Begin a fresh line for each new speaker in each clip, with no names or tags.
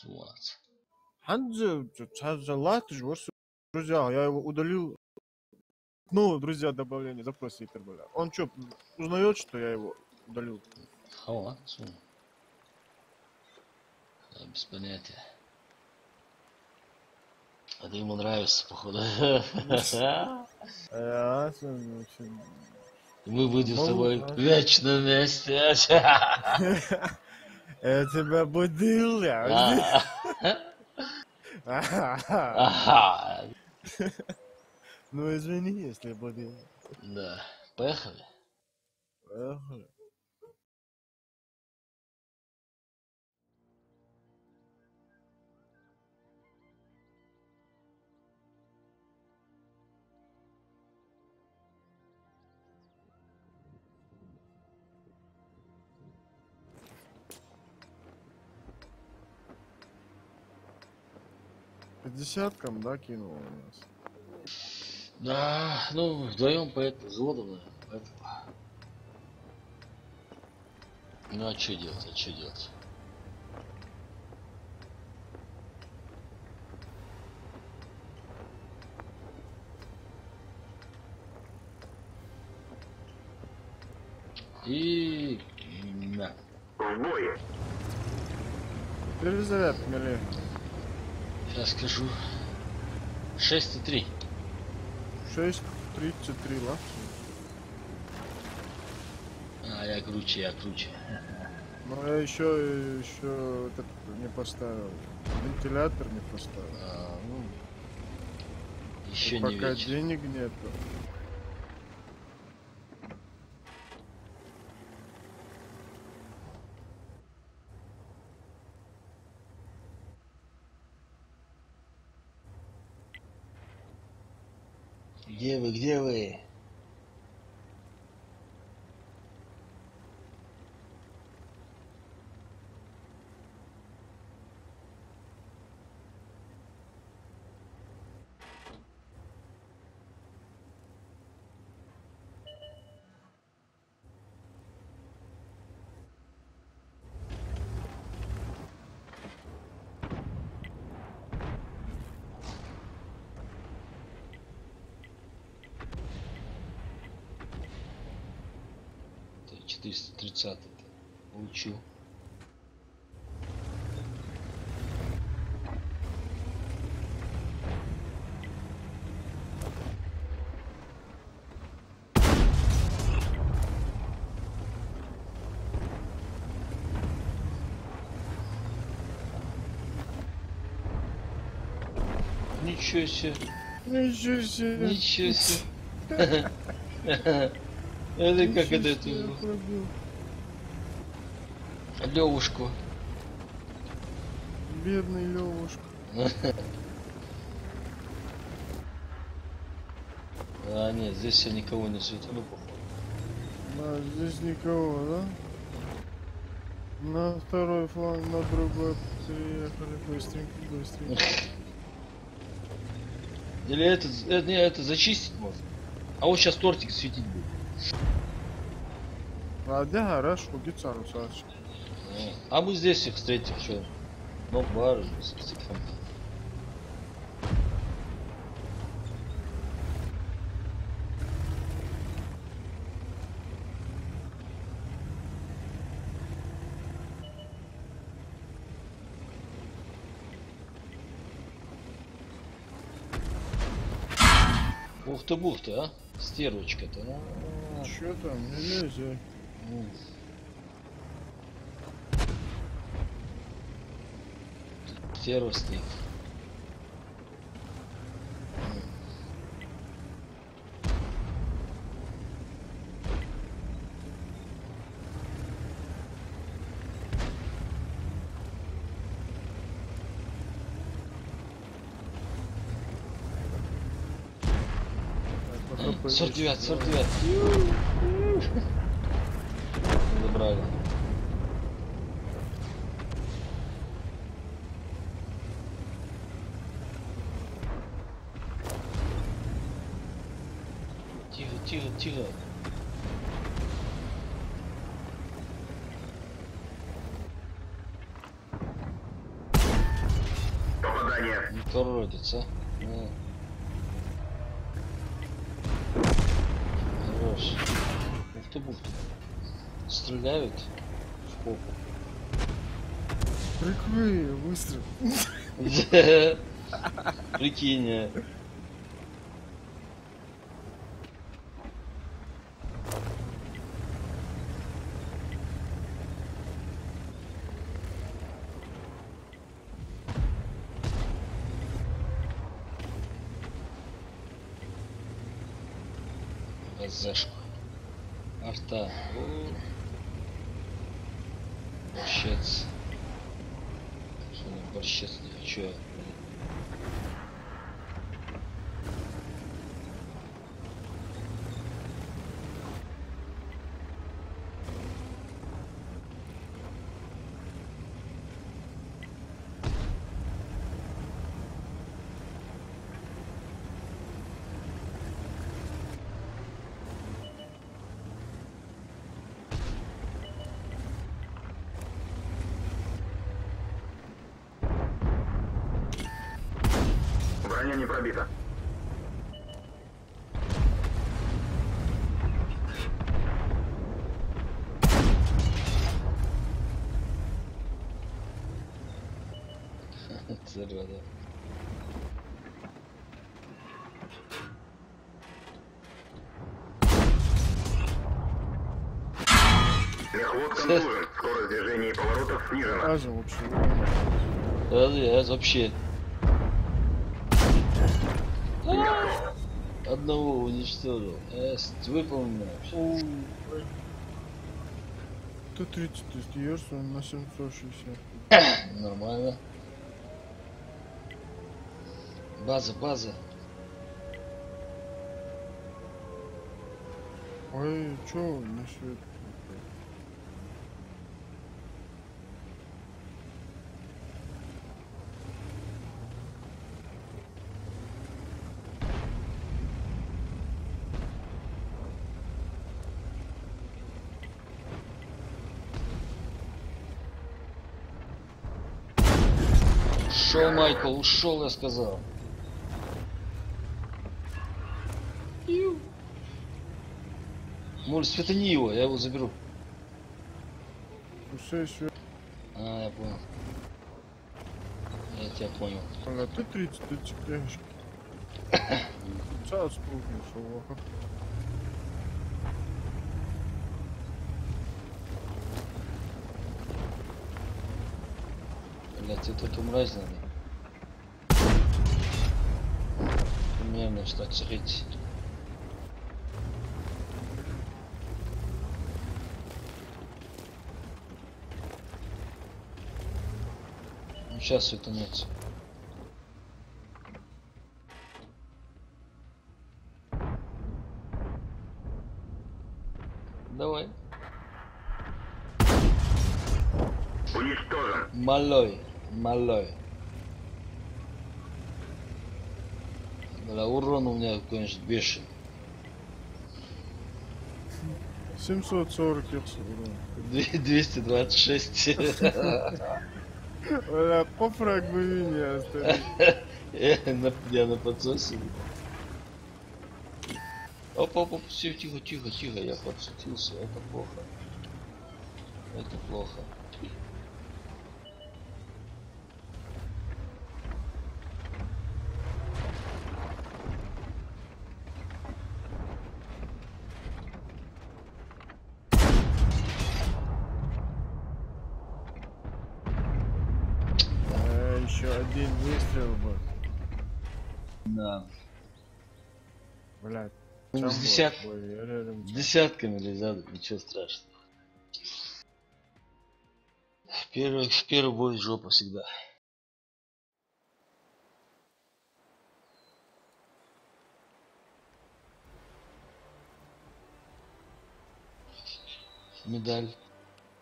Вот.
Ханджи, лайк, ты же друзья, я его удалил. Ну, друзья, добавление, запрос Виктор Боля. Он что, узнает, что я его удалил?
Холодцу. Да, без понятия. А ты ему нравишься, походу. Мы будем с тобой вечно вместе.
Я тебя будил, я. Ну, извини, если будил.
Да, поехали.
Поехали. По десяткам, да, кинул у нас?
Да, ну, вдвоем поэтому взводом, поэтому. Ну, а что делать, а что делать? И... Да.
Перезаряд, мили.
Сейчас скажу. 6,3.
6,33, ладно?
А, я круче.
Но я еще этот не поставил. Вентилятор не поставил.
А, ну, еще не
пока
вечер.
денег нету.
Где вы, где вы? Это 430 получил. Ничего себе.
Ничего себе.
Ничего себе. Это как это Левушку.
Бедный Левушка.
А, нет, здесь я никого не светану, походу.
Да, здесь никого, да? На второй фланг, на другой приехали быстренько.
Или это зачистить можно? А вот сейчас тортик светить будет.
А где гараж? У гитару, Саша.
А мы здесь их встретим, что? Ну, бар, Степан. Бухта, а? Стервочка-то.
Чё там, не лезет?
Стерва стоит.
Попробуй
49. Забрали. Тихо.
задание.
Не тородится. Ну. Хорош. Ух ты. Стреляют в попу.
Прикрой, выстрел.
Прикинь. АЗшку. Арта. Борщец. Что не борщец, не хочу я.
Броня не пробита.
Зараза.
Мехвод контужен. Скорость движения и поворотов снижена.
Аза вообще.
Вообще. Одного уничтожил. Выполнено.
Т-30 ты сдеешься на 760.
Нормально. База.
Ой, чё насчет?
Ушел, Майкл, ушел, я сказал. Может, светани его, я его заберу.
Все.
Я понял. Я тебя понял.
Ага, Т-30, ты цепляешь. Сейчас спрыгнешь, ага.
Блять, эту мразь надо. Примерно, что царить. Ну, сейчас светанется. Давай.
Уничтожен.
Малой. Бля, урон у меня, конечно, бешеный.
740 экс урон.
226.
Бля, по фрагменту оставить.
Я на подсосе. Оп, все, тихо, я подсутился, это плохо.
Еще один выстрел бы.
Да.
Блядь.
Ну, с десятками лезят, ничего страшного. В первый бой жопа всегда. Медаль.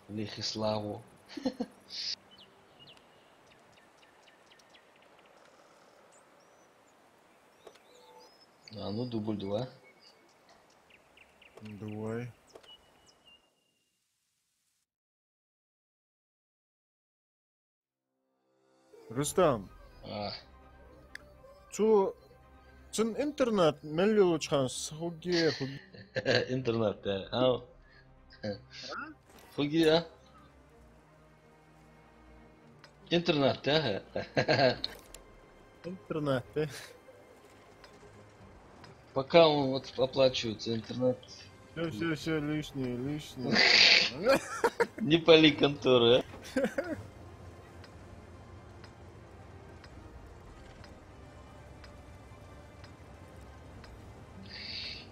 Лих и славу. Ну дубль 2.
Давай. Рустам,
А,
Чу... Чын интернет, меллилу чханс, хуге.
интернет, да. А? Фуги, а? Интернет, да?
Интернет,
Пока он вот оплачивается интернет.
Все, лишнее.
Не пали конторы, а?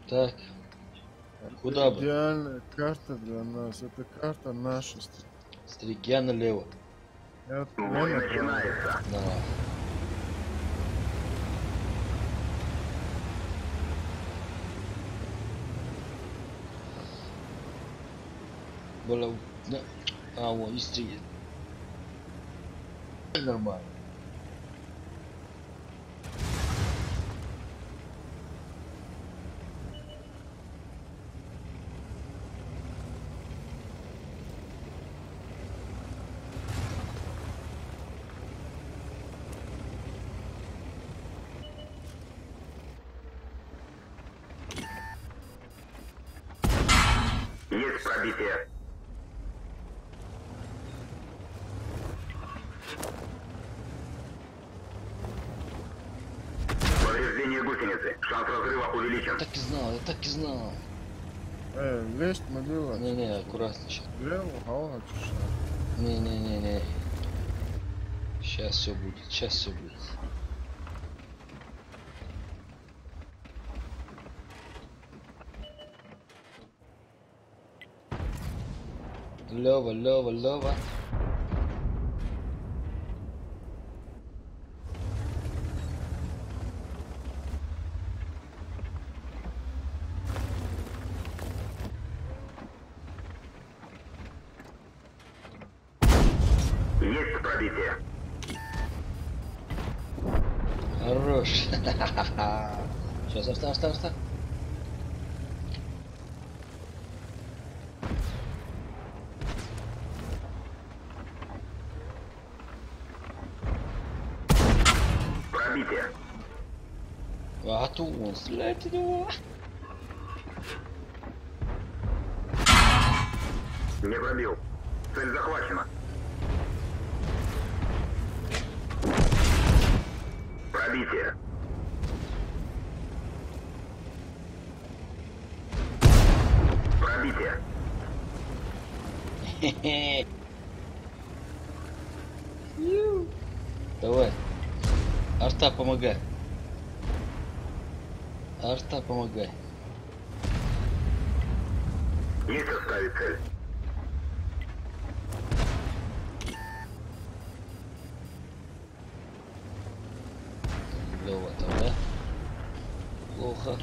Так. Куда бы?
Идеальная карта для нас. Это карта наша.
Старик, я налево.
Я
Бой
направо.
начинается.
Давай. Было... Да. А, вот, истрелит. Нормально.
Есть пробитие. Повреждение гусеницы. Шанс разрыва увеличен.
Так и знал, я так и знал.
Лезть могила.
Не-не, аккуратно сейчас.
Лево, ага, чушь.
Не-не-не-не. Сейчас все будет, сейчас все будет. Лёва.
Есть пробитие.
Хорош. Сейчас, оставь.
Пробитие.
А то он стреляет в него.
Не пробил. Цель захвачена. Пробитие. Пробитие.
Хе-хе. Давай. Арта, помогай.
Есть оставить цель.
Лёва там, да? Плохо.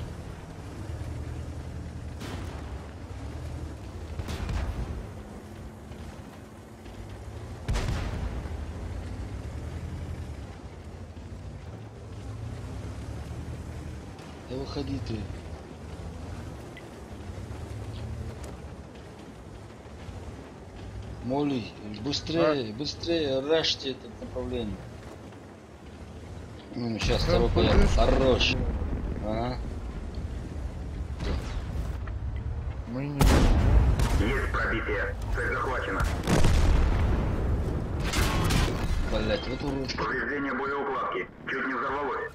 Да выходи ты. Моли, быстрее, рашьте это направление. Ну, сейчас
Прям
второй поехал.
подышка.
Хорош. Ага.
Мы не...
Есть пробитие. Цель захвачена.
Блять, вот урод.
Повреждение боеукладки. Чуть не взорвалось.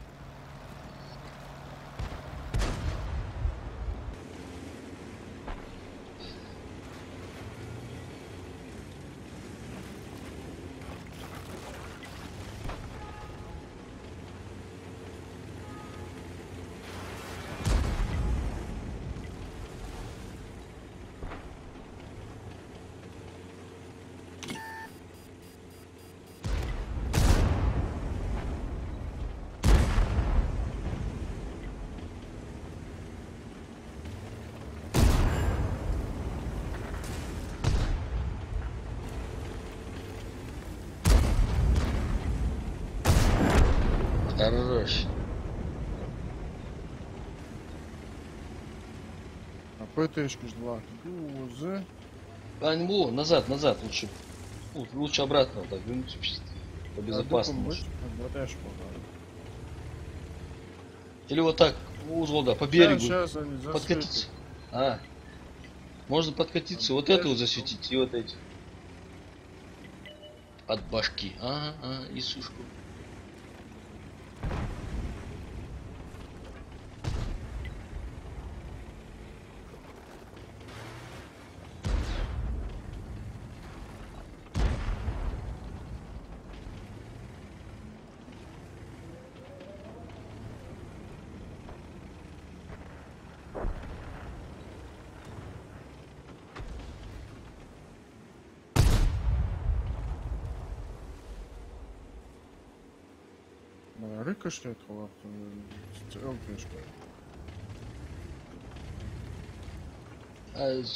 Хорош.
А ПТшки ждала. Гузы.
А, не было, назад, лучше. Лучше обратно, вот так, вернуться. По безопасному.
Вот я ж помогу.
Или вот так, да, по берегу.
Сейчас они
Подкатиться.
засветят.
А. Можно подкатиться, вот это вот засветить, и вот эти. От башки. Ага, и сушку.
Рикошет хватит. ЛТшка.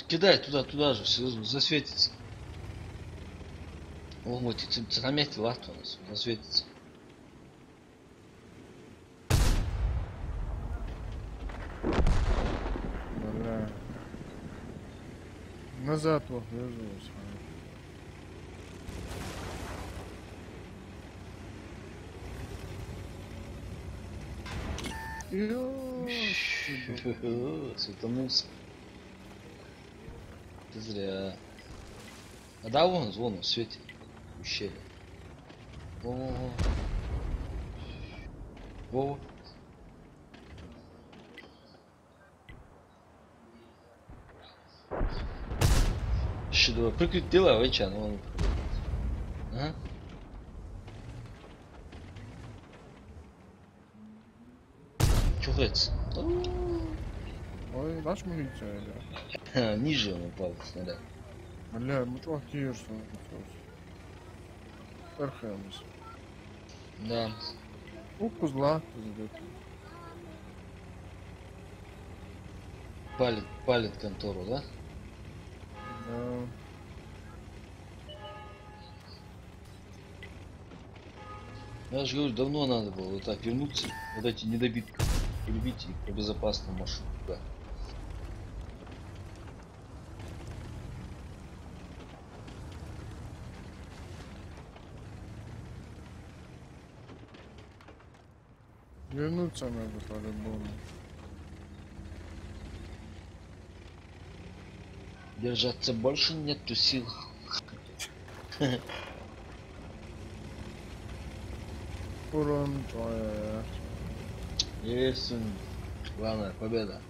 Кидай туда же, засветится. О, вот заметил, лахт у нас, засветится.
Бля. Назад вот вернулся.
Светанулся. Ты зря. А да, вон в свете. Ущелье. Во. Что, прикрыть дела, вайчан, вон. Ага. Чухается.
Ой, наш милиция, да.
Ниже он упал, снаряд.
Бля, ну чувак тиешься. Архемус.
Да.
У кузла.
Палит контору, да?
Да.
Я же говорю, давно надо было вот так вернуться, вот эти недобитки перебить и по безопасному маршруту, да.
Вернуться надо по-любому.
Держаться больше нету сил.
Урон твоя.
Есть главная победа.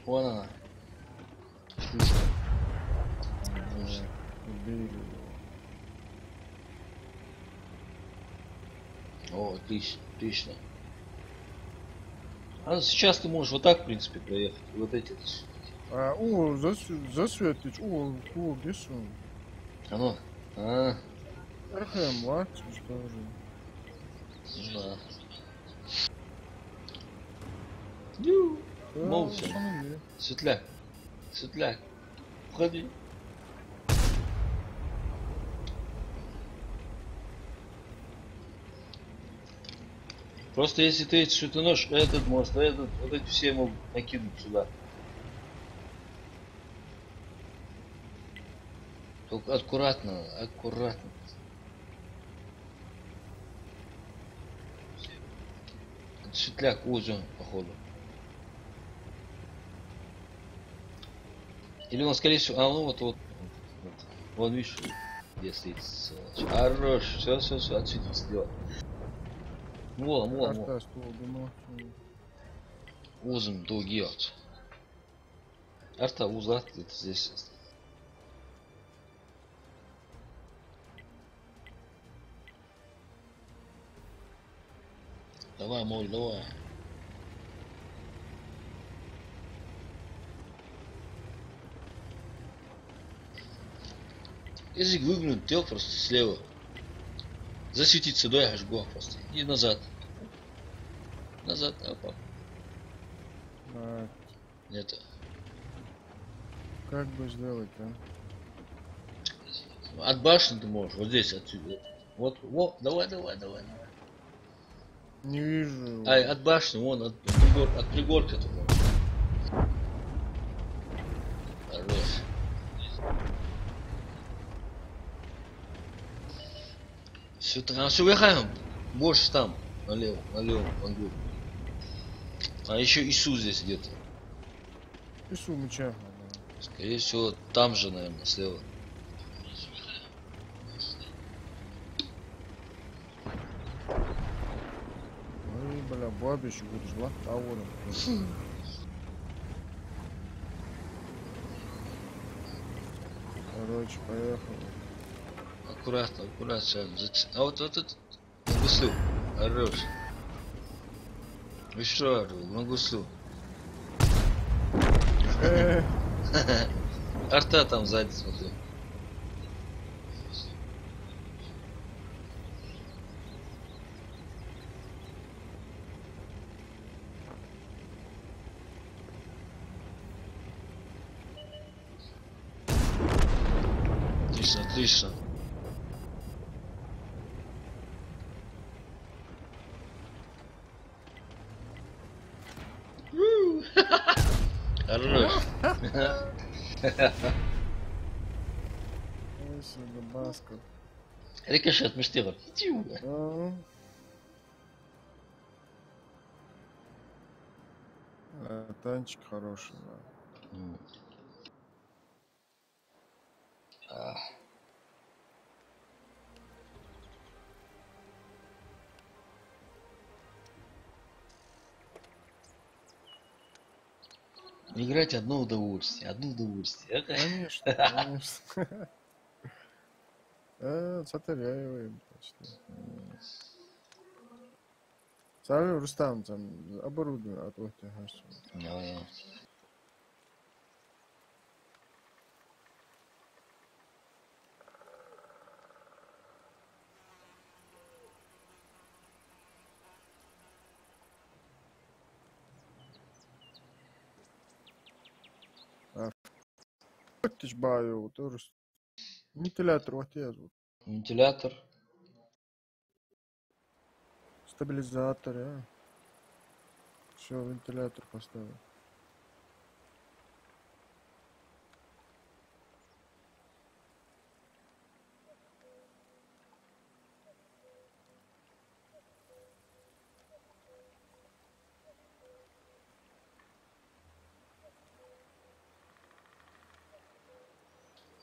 Вон она. Шлюшка.
Убили его.
О, отлично, отлично. А сейчас ты можешь вот так, в принципе, проехать. Вот эти.
Засветить. Где сон?
Оно. А,
Архем, лакс, что же?
да.
Да,
Молча.
останови.
Светляк. Светляк. Входи. Просто если ты эти шутонож, этот мост, вот эти все могут накинуть сюда. Только аккуратно, аккуратно. Это светляк, узел, походу. Или он, скорее всего, ну вот. Вон, видишь, где стоит сволочь. Хорош, все, отсветиться дело. Во.
Карта столбу,
Uzun дугиот. Арта узла где-то здесь. Давай, моль, давай. Язык выгнут, дел просто слева. Засветиться, да, я жгу просто. И назад. Назад, опа.
А,
Это.
как бы сделать, а?
От башни ты можешь, вот здесь, отсюда. Вот, давай.
Не вижу его.
Ай, от башни, вон, от пригорка ты можешь. Хорош. Все, все, уехаем. Больше там. Налево, налево, налево. А еще Иисус здесь где-то.
Пишу меча.
Скорее всего, там же, наверное, слева.
Ой, бля, бабищу будешь зла. А вот он. Короче, поехали.
Аккуратно, аккуратно. Сейчас. А вот этот. На гуслю. Хорош. Еще раз, на гуслю. Арта там сзади, смотри. Отлично, отлично. Хорош.
Ой, сюда баска.
Рикошет, миштера.
Танчик хороший, да.
Играть одно удовольствие, одно удовольствие.
Конечно, конечно. Сотворяем почти. Салют, Рустам, там оборудование от вот тебя. Ты ж баю, тоже вентилятор вот я звук.
Вентилятор.
Стабилизатор, а. Все, вентилятор поставил.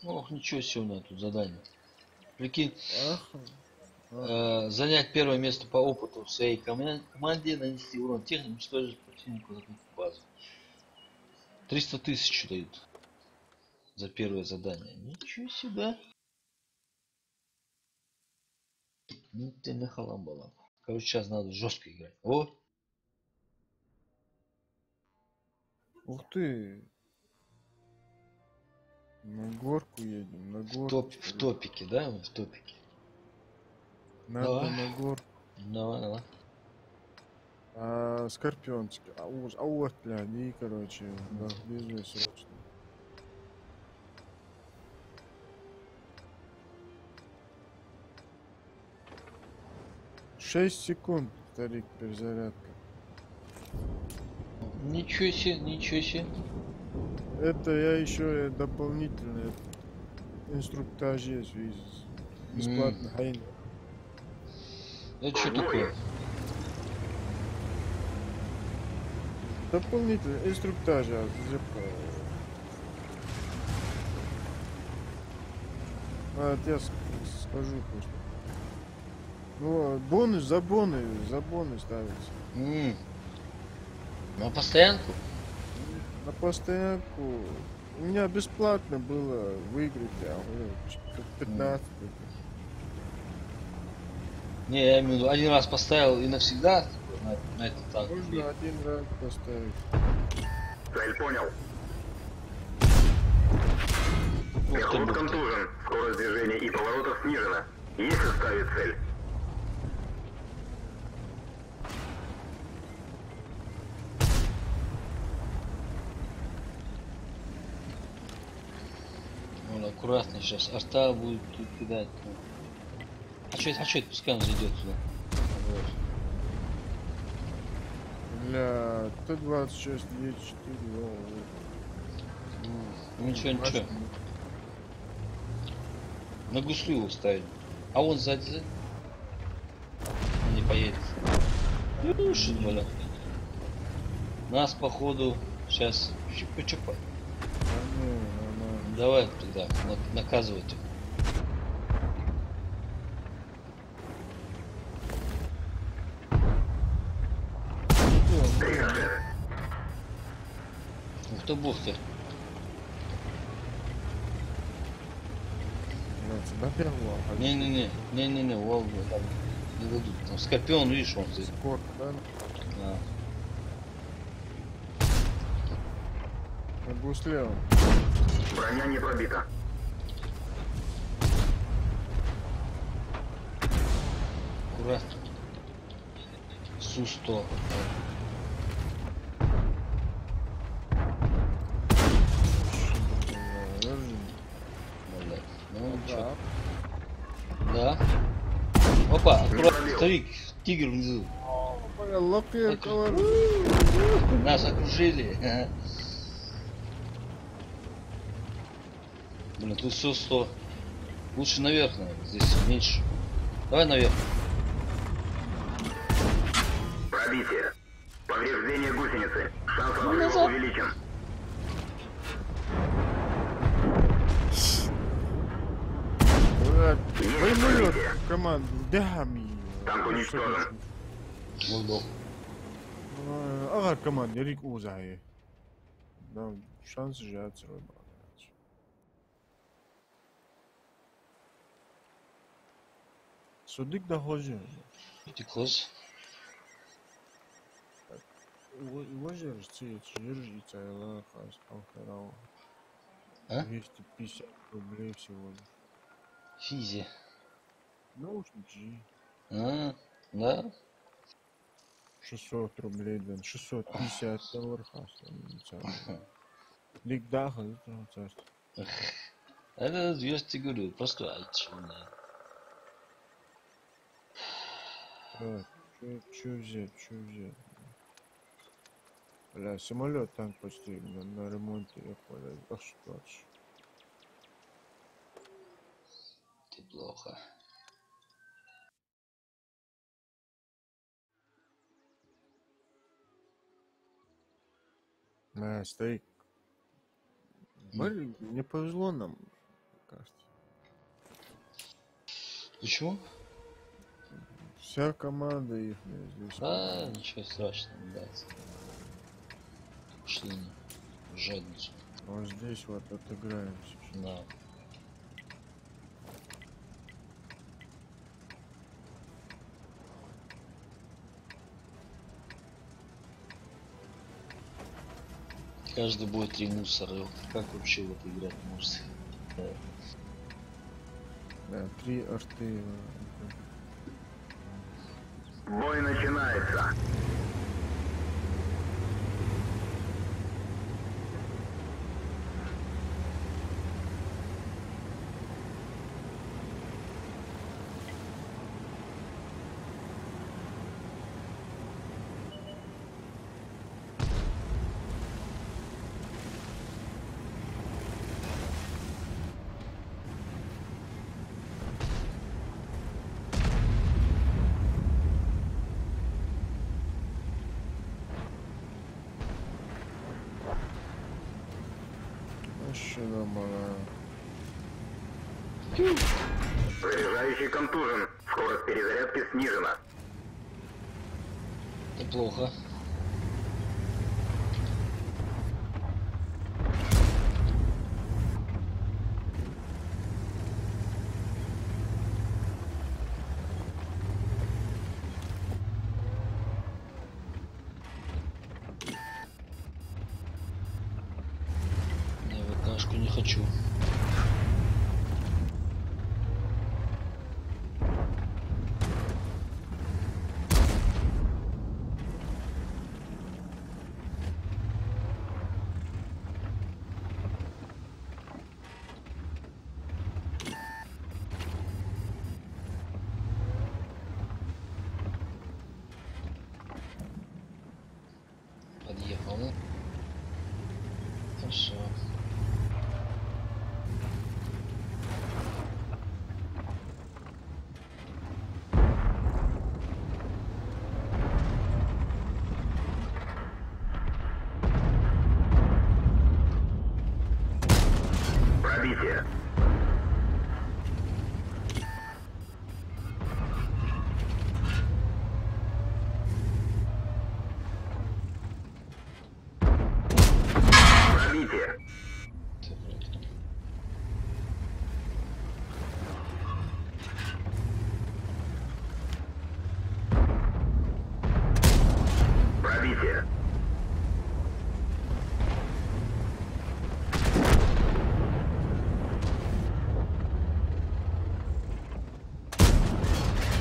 Ох, ничего себе у меня тут задание. Прикинь,
Ах,
занять первое место по опыту в своей команде, нанести урон технике, уничтожить противнику закрыть базу. 300 тысяч дают за первое задание. Ничего себе. Ну ты нахаламбала. Короче, сейчас надо жестко играть. О!
ух ты. На горку едем, на горку.
В топике, да? В топике.
Надо
Давай.
на горку.
Давай, давай.
Скорпиончики. А вот, бля, не, короче, да, бежи срочно. Шесть секунд, старик, перезарядка.
Ничего себе, ничего себе.
Это я еще дополнительный инструктаж есть, бесплатно.
Это что такое?
Дополнительный инструктаж. Я скажу просто. Ну, бонус за бонус ставится.
На постоянку?
На постоянку. У меня бесплатно было выиграть, 15.
Не, я имею в виду, один раз поставил и навсегда на этот танк.
Можно один раз поставить.
Цель понял.
Ух ты,
Пехот
ух ты.
контужен. Скорость движения и поворотов снижена. Есть ставить цель.
Вон, аккуратно сейчас. Арта будет тут кидать. А что это? Пускай он зайдет сюда. Вот.
Бля, Т-26, Е4,
Ну ничего. На гуслю его ставить. А он сзади. поедет. Юшит, бля. Нас походу сейчас чупа-чупа.
Да не, нормально.
Давай туда, наказывайте. Ух ты, бухты.
Блядь, тебя бегло.
Не-не-не, Волгу там не дадут. Там Скорпион, видишь, он здесь.
Скорк, да?
А.
Я был слева.
Броня не пробита.
Аккуратно. Су-100. Блядь. Ну, чё? Да. Опа, аккуратно, старик, тигр внизу.
Бля, лапе, колор.
Нас окружили. Блин, тут все 100. Лучше наверх, наверное. Здесь меньше. Давай наверх.
Пробитие. Повреждение гусеницы. Шанс
Ну,
взрыва
назад.
увеличен.
Блядь,
Есть
воймет
пробитие.
команду, дами.
Танк уничтожен.
Молдов.
Ага, команда, Рик Узай. Да, шанс же отсрочить. Судик да хожи.
Тикоз.
Уважаешь, держите, Аллах, Алхарау.
А?
250 рублей всего лишь.
Физи.
Наушники.
А, да?
600 рублей, да, 650 долларов. Лик даха, это царство.
Это я тебе говорю, просто альчина.
Так, чё взять? Бля, самолет танк почти на ремонте, я понял. Ах, что ж.
Ты плохо.
Стоит. Блин, не повезло нам, мне кажется.
Почему?
Вся команда их здесь.
А, ничего страшного, блядь. Пошли они в жадницу.
Вот здесь вот отыграемся.
На. Каждый будет 3 мусора. Как вообще в это играть может?
Да, 3 арты.
Бой начинается.
Вообще нормально.
Заряжающий контужен. Скорость перезарядки снижена.
Неплохо. Не, ВКшку не хочу. Подъехал, да? Хорошо.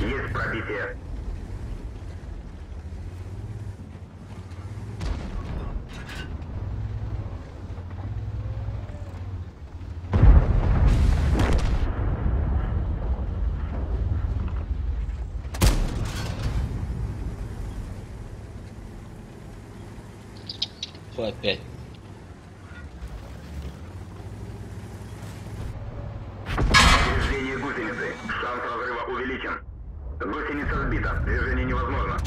Есть пробитие.
Что опять?
Повреждение гусеницы. Шанс разрыва увеличен. Гусеница сбита. Движение невозможно.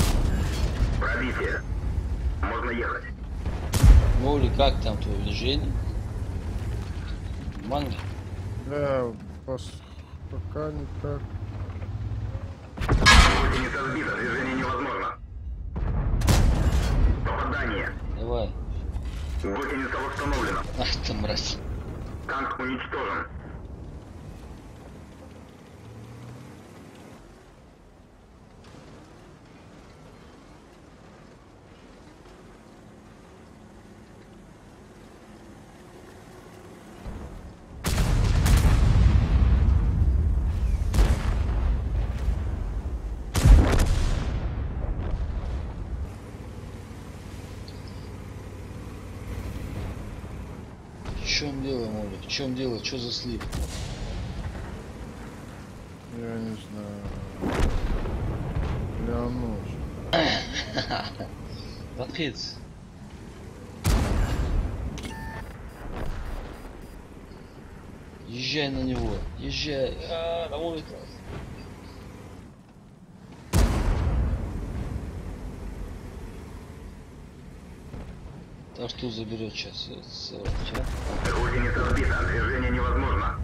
Пробитие. Можно ехать.
Моули, как там твое движение? Манго?
Да, пока никак.
Гусеница сбита. Движение невозможно. Попадание.
Давай.
Гусеница восстановлена.
Ах ты мразь.
Танк уничтожен.
В чем дело, Моули? В чем дело? Что за слив?
Я не знаю. Леонуш.
Подхец. Езжай на него. Езжай. На улицу. Артур заберет сейчас.
Гусеница сбита. Движение невозможно.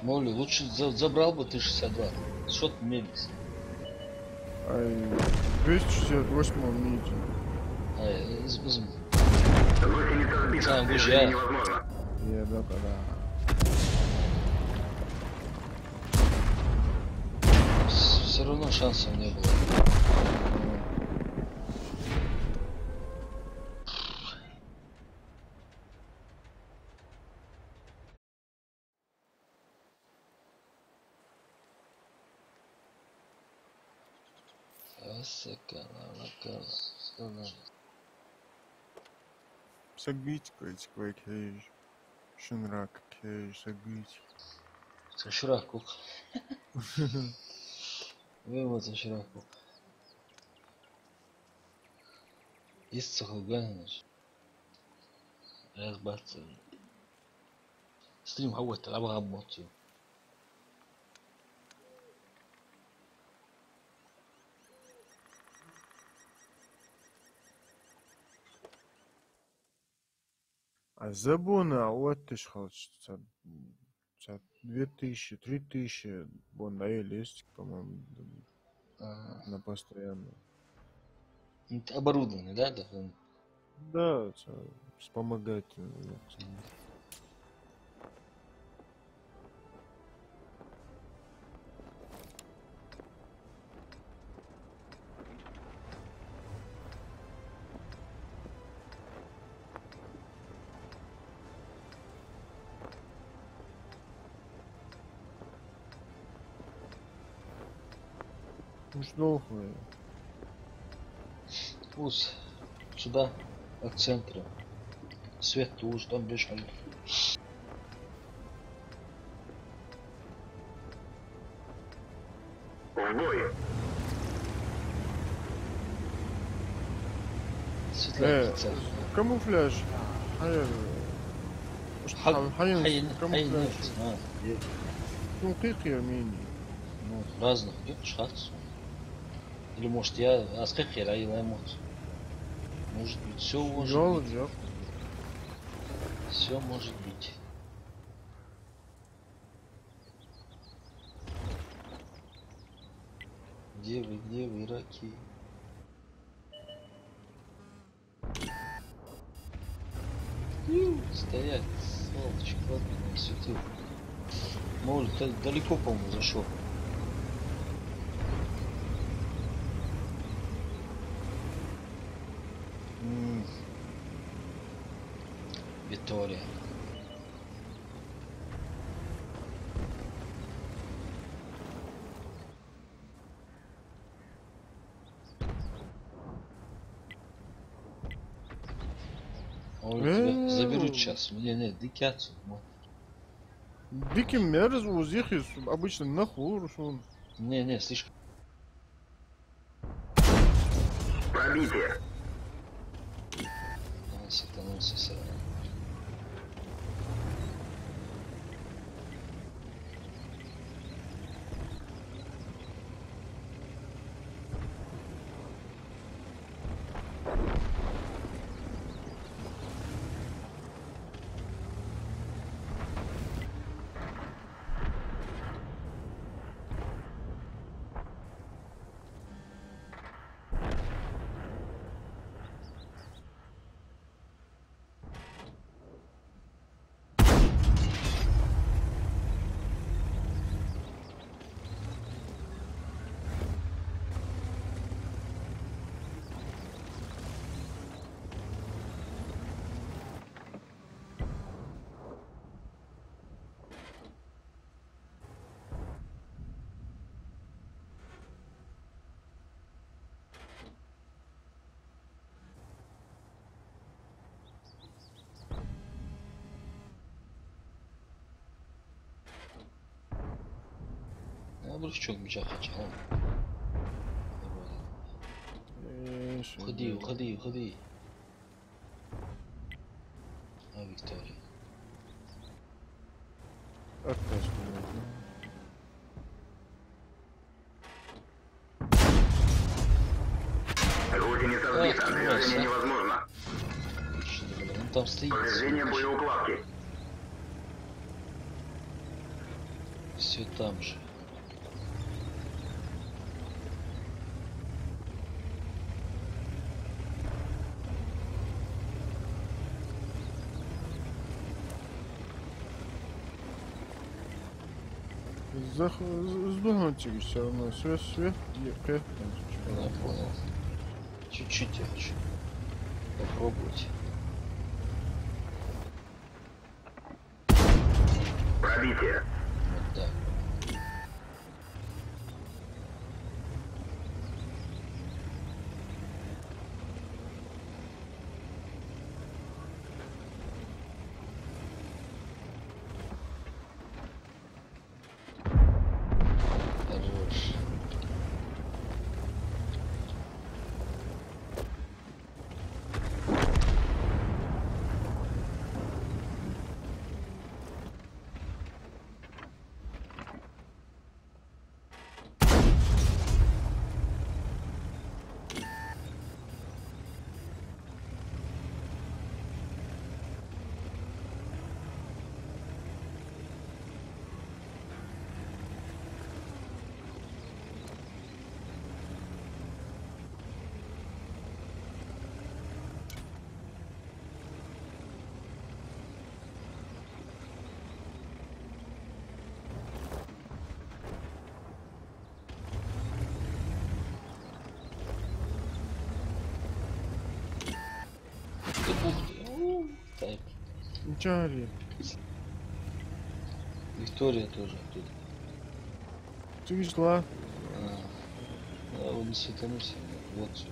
Моули, лучше забрал бы ты 62. Что ты мелится?
Ай, 268 минуте.
Ай, возьму.
Гусеница сбита.
Сам
Движение
гуся.
невозможно.
Я да, когда.
Все равно шансов не было.
Сагбить, кой кейж. Шунрак кейж, сагбить.
Шрак кук. Вывод шрак кук. Истцахал ганаш. Разбаться. Стрим хавот, работаю.
А забона, вот ты шхал, 2000, 3000, бон, да, есть, по-моему, на постоянно.
Это оборудование, да?
Да, вспомогательно. Уж долго.
Пусть сюда, от центра. Свет уж там бежал.
В бой.
Светлячий центр.
Камуфляж.
Хайн
Камуфляж.
нет.
Ну, как я мини.
Ну, разных. Нет, шахт. Или может я аскахера и лаймот. Может быть, все может быть. Все может быть. Где вы, Ираки? Стоять, сволочь, кладбина, светил. Может, далеко, по-моему, зашел. Виктория. Ой, тебя заберут сейчас. Не, дикятся.
Дикий мерз узих обычно нахуй он.
Не, слишком.
Пробитие.
Он сатанулся сразу. Burası çok mücahit canım. Уходи. А, Виктория.
Опять.
Гусеница сбита, движение невозможно.
Он там стоит.
Повреждение боеукладки.
Все там же.
Сдохнуть все равно. Свет.
Я понял. Чуть-чуть я хочу попробовать.
Пробитие.
Вот так. Хорош. Тайп.
Чари.
Виктория тоже оттуда.
Ты шла.
А он не светанулся. Вот все.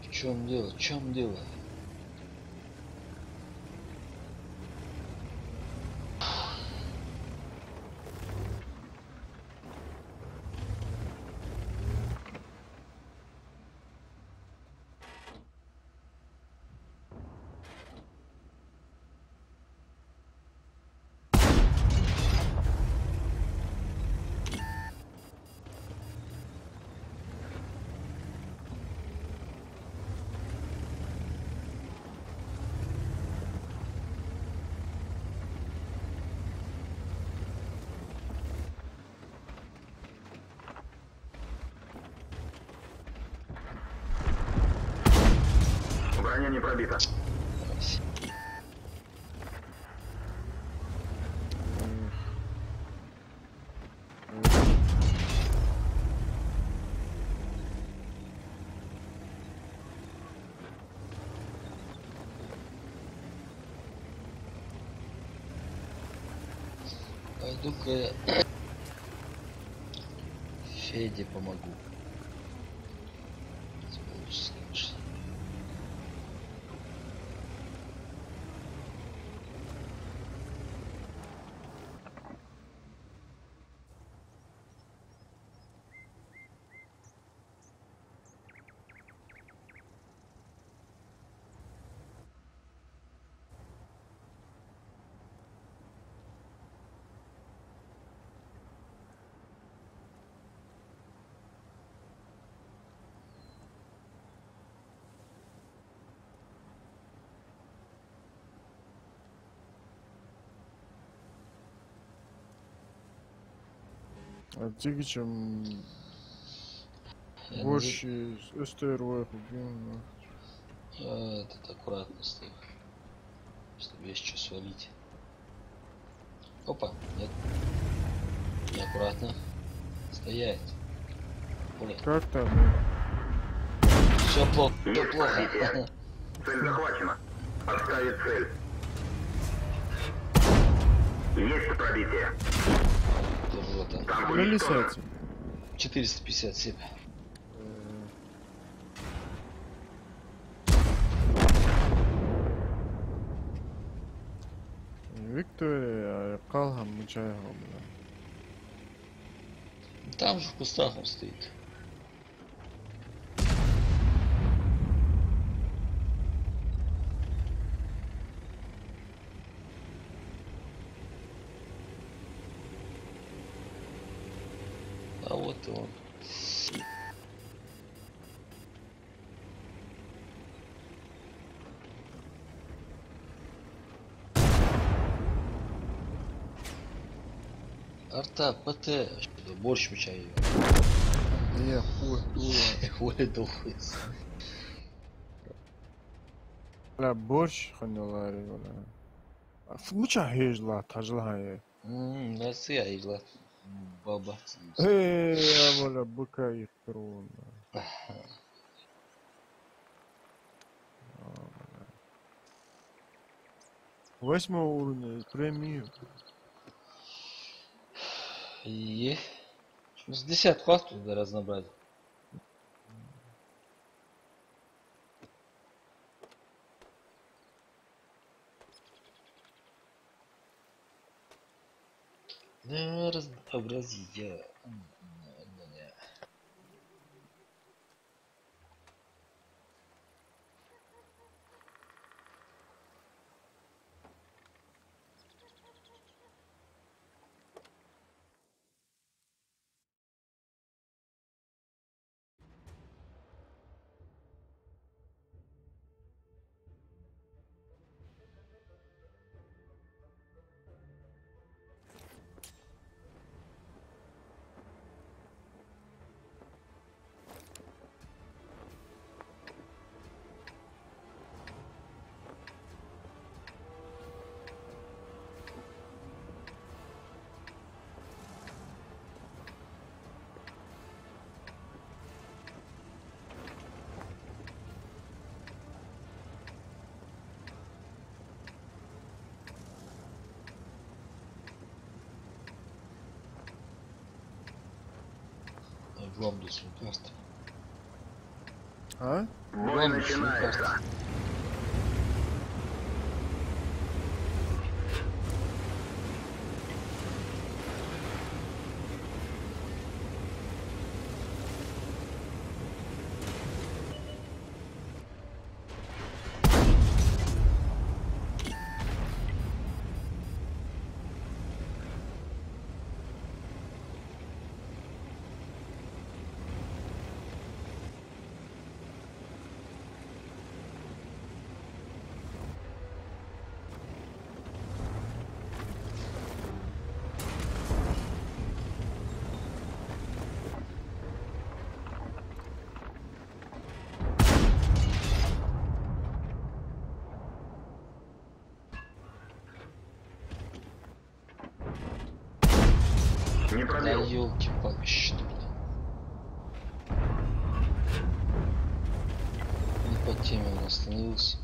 В чем дело?
Броня не пробита.
Пойду-ка я Феде помогу. Если получится, конечно.
А тигичем
Я
борщ из СТРВ купил.
этот аккуратно стою, чтобы есть что свалить. Опа, нет. Неаккуратно. Стоять. Оля.
Как там?
Все плохо, все
Есть
плохо.
пробитие. Цель захвачена. Отставить цель. Есть пробитие.
Тоже вот там.
Танк
На
уничтожен.
лисяте.
457.
Виктория, Калхам, Мучайгом.
Там же в кустах он стоит. А вот и он. Арта, ПТ, что борщ мечаю.
Я хуй, дура.
Хули дохуй.
Ла борщ ханялари вала. Мучайгла, тажлахая.
Nasıl yayla? Baba.
Я вала быка их трудно. Восьмого уровня премию.
И с 10 хватит туда разнообразить. Да, разнообразить я. Главное свинкаст.
А?
Бой начинается. Не
Да
пробил.
елки-палки, что ли. Не по теме он остановился.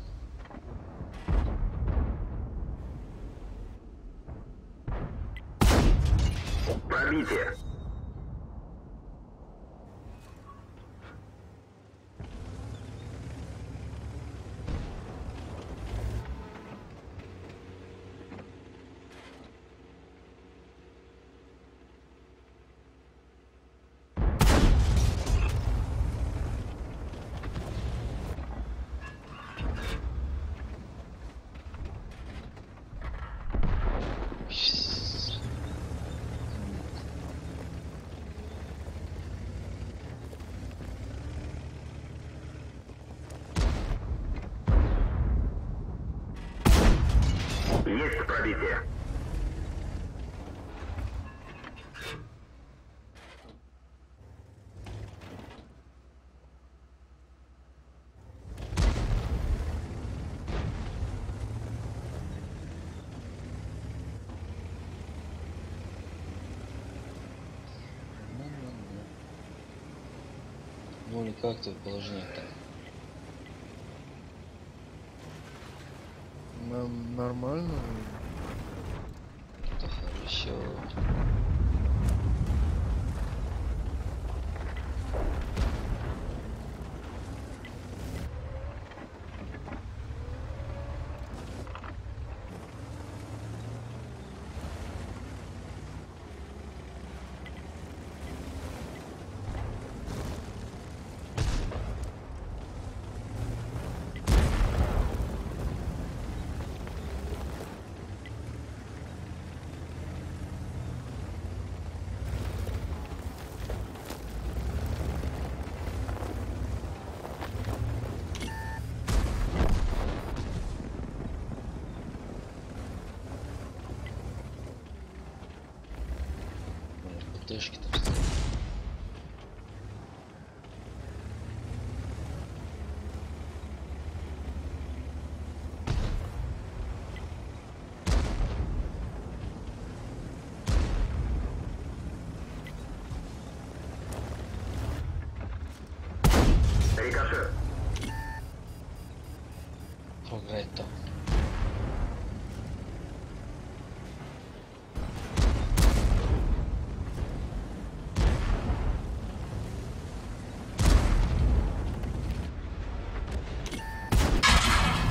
Пробитие. Есть пробитие.
Ну или как ты положение так?
Нормально.
Это хорошо. ПТшки там стоят.
Рикошет.
Програть там.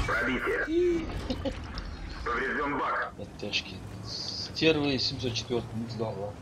Пробитие. Поврежден бак.
ПТшки. Стервы 704 не сдала.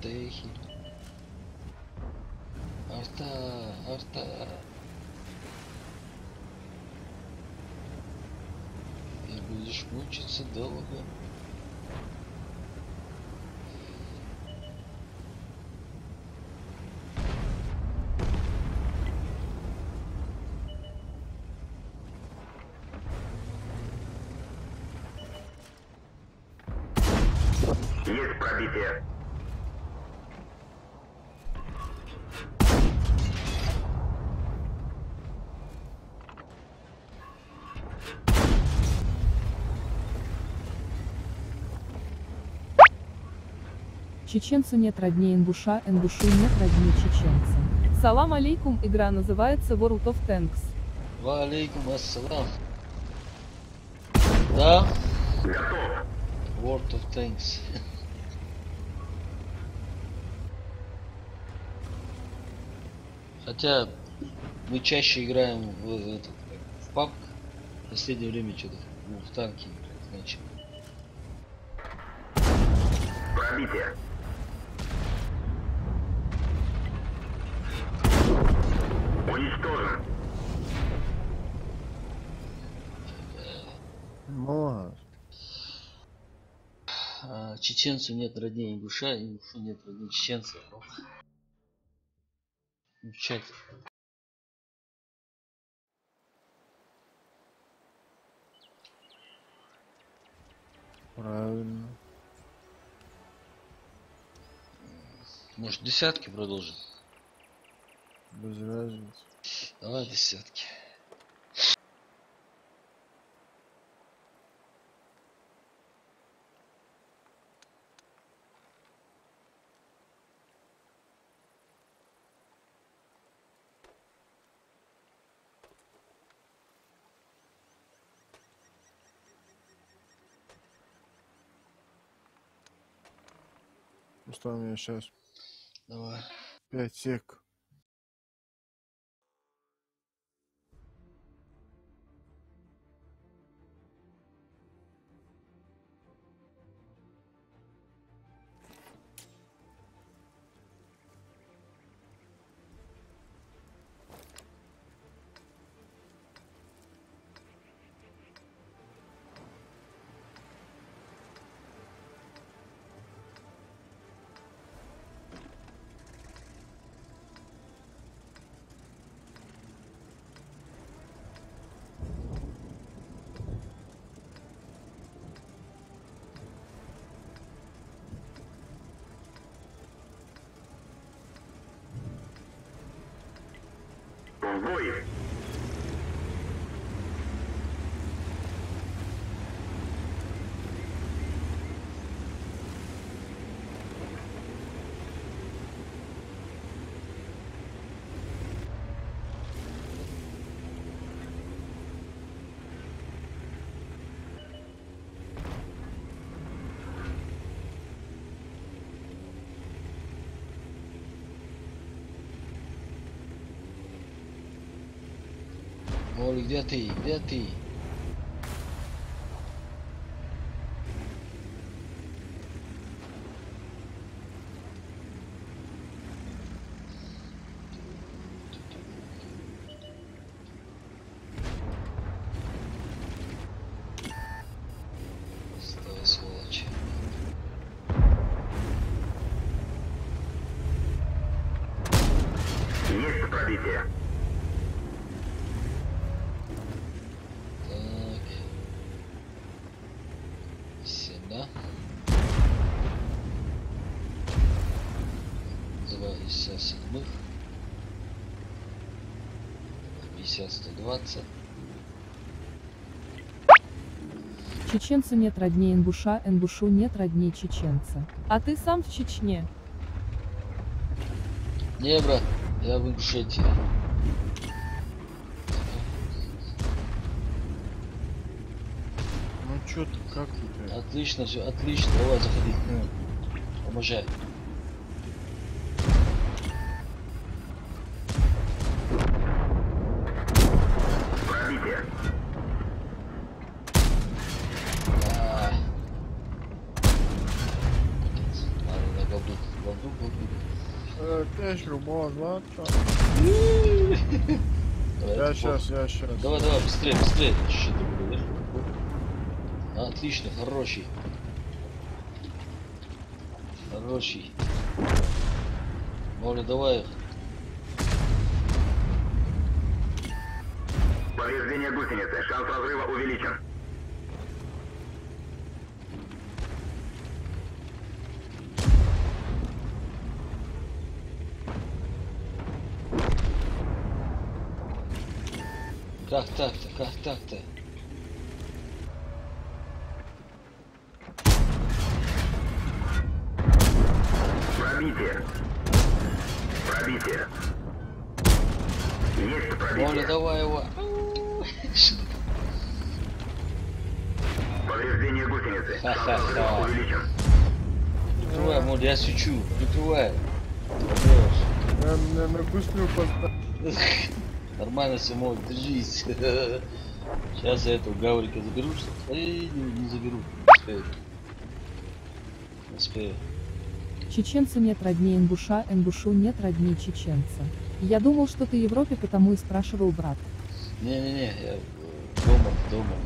ПТхи. Арта. И будешь мучиться долго.
Есть пробитие.
Чеченцу нет роднее ингуша, ингушу нет роднее чеченца. Салам алейкум, игра называется World of Tanks.
Ва алейкум ассалам. Да?
Готов.
World of Tanks. Хотя мы чаще играем в PUBG. В последнее время что-то в танки играть начали.
Пробитие. Уничтожен.
Молодец.
Чеченцу нет роднее ингуша, ингушу нет роднее чеченца. В чате.
Правильно.
Может, десятки продолжим?
Без разницы.
Давай десятки.
Что у меня сейчас?
Давай.
5 сек.
В бой!
Молли, где ты? Где ты? Стой, сволочь.
Есть пробитие.
Так. 7, да? 2,57. 50, 120.
Чеченцу нет роднее ингуша, ингушу нет роднее чеченца. А ты сам в Чечне?
Не, брат, я в Ингушетии.
Ну чё ты, как ты?
Отлично, все, отлично. Давай, заходи. Поможай.
Пробитие.
А. Ладно, на голду.
Ты любого злата.
Давай,
Я
это
сейчас.
Давай, давай, быстрее, быстрее. Щит буду, отлично, хороший. Хороший. Моля, давай их.
Повреждение гусеницы. Шанс разрыва увеличен.
Как так-то, как так-то?
Пробитие. Пробитие. Есть пробитие.
Моля, давай его.
Повреждение гусеницы. Шанс
Ха-ха-ха.
разрыва увеличен.
Прикрывай, Моля, я свечу. Прикрывай.
Я на гуслю поставил.
Нормально все, Моля, держись. Сейчас я этого Гаврика заберу, что ли? Не заберу. Успею. Успею.
Чеченцу нет роднее ингуша, ингушу нет роднее чеченца. Я думал, что ты в Европе, потому и спрашивал брат.
Не-не-не, я дома.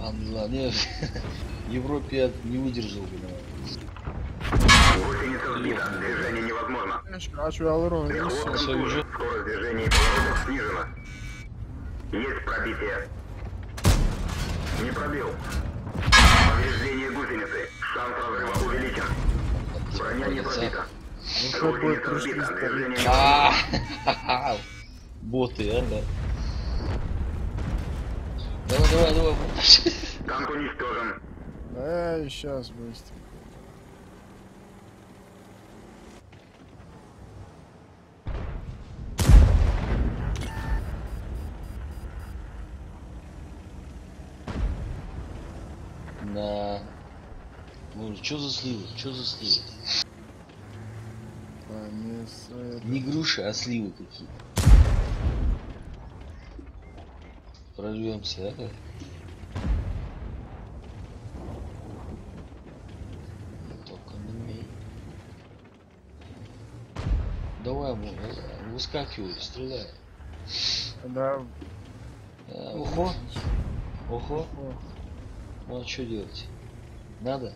Ладно, не. Европе не выдержал бы, наверное.
Гусеница сбита. Движение невозможно.
Acho aileron,
Мехвод
isso.
контужен. Скорость движения и поворотов снижена. Есть пробитие. Не пробил. Повреждение гусеницы. Шанс разрыва увеличен. Броня не пробита.
Ну, будет
Гусеница
пришли
сбита.
старик.
Движение
А,
невозможно.
боты, а, да. Давай.
Танк уничтожен.
Эй, сейчас быстренько.
На. Ну, что за сливы? Что за сливы?
А, не с...
Не груши, а сливы какие-то. Прорвемся, а? Только не умей. Давай, выскакивай, стреляй.
Да.
Ого.
О,
Ну а что делать? Надо?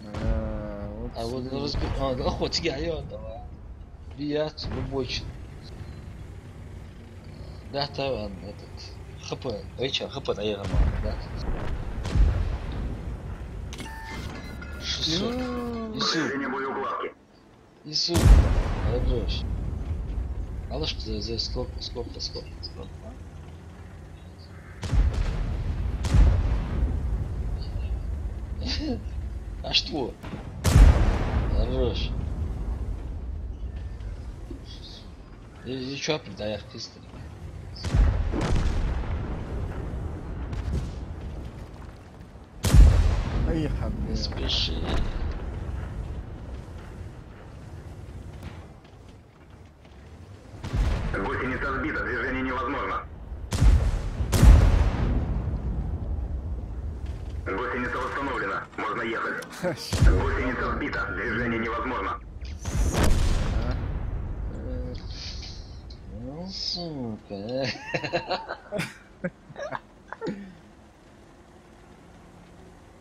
вот
А вот
сюда.
охот я давай. Бият, любойчин. Да, таван, этот. ХП. Вечер, ХП наехал, да? 600. Ису,
Повреждение боеукладки.
Ису. Хорош. А что за сколько? А что? Хорош. И чё придаешь пистолет?
Ай,
Не
хабе.
спеши.
Гусеница сбита. Движение невозможно. Гусеница восстановлена. Можно ехать. Гусеница сбита. Движение невозможно.
Ну, сука.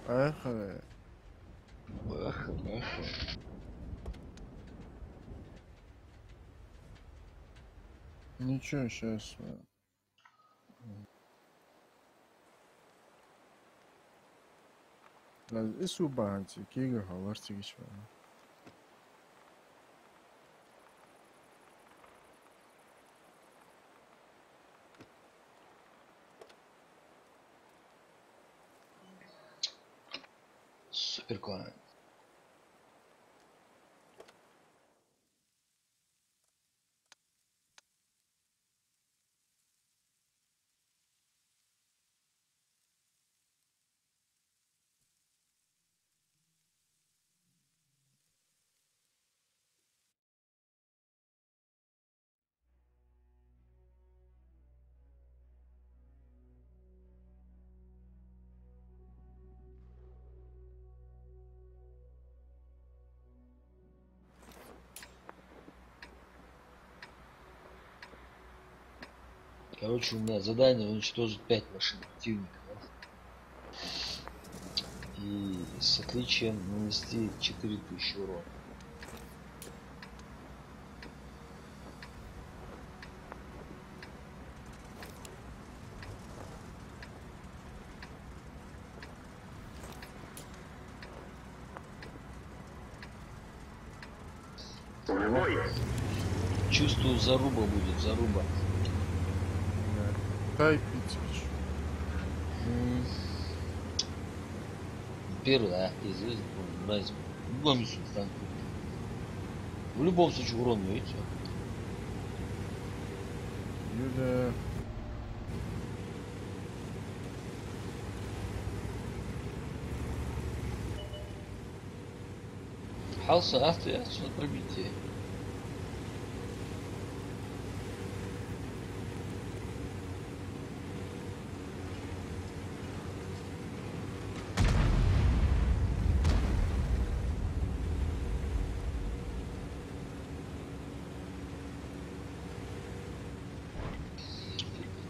Эх,
Эх.
ничего, сейчас. Isso bate, que rolar seguinte.
Супер клан. Короче, у меня задание уничтожить 5 машин противника. И с отличием нанести 4000 урона.
В бой.
Чувствую, заруба будет, заруба.
Дай пить.
Первый, да, известно, разница. В любом случае, танк. В любом случае урон, видите?
Юля.
Халса, ты отсюда пробитие.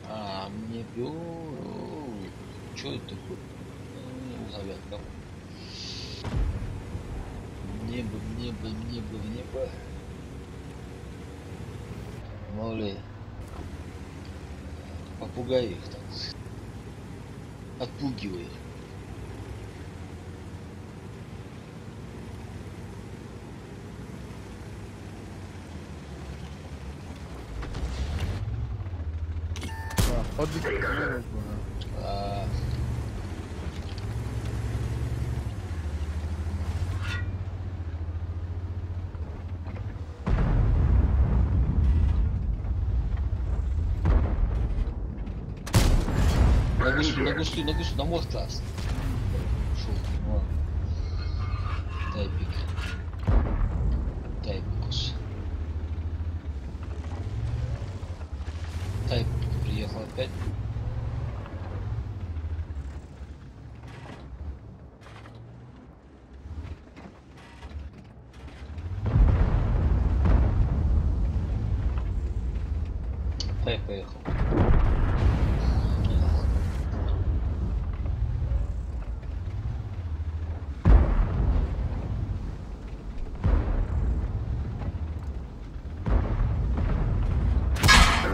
А, мне бьют. Что это такое? Завятка. Небо, небо, небо, небо. Мало ли. Попугай их так. Отпугивай.
Подвигай.
А, на гусу, на мозг класс. Шел, ну, тайпик. Тайпикус. Тайп приехал опять. Тайп поехал.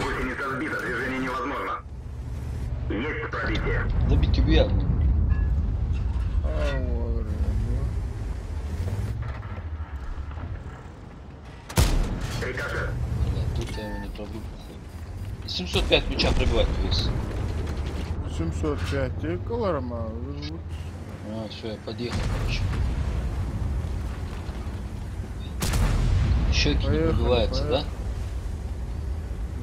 Гусеница сбита, движение невозможно. Есть пробитие.
Забить убьет.
Рикошет.
Тут я его не пробью. 705 мяча пробивать вес.
705. Колорма.
А, все, я подъехал, короче. Щеки не
Поехали,
пробиваются, да?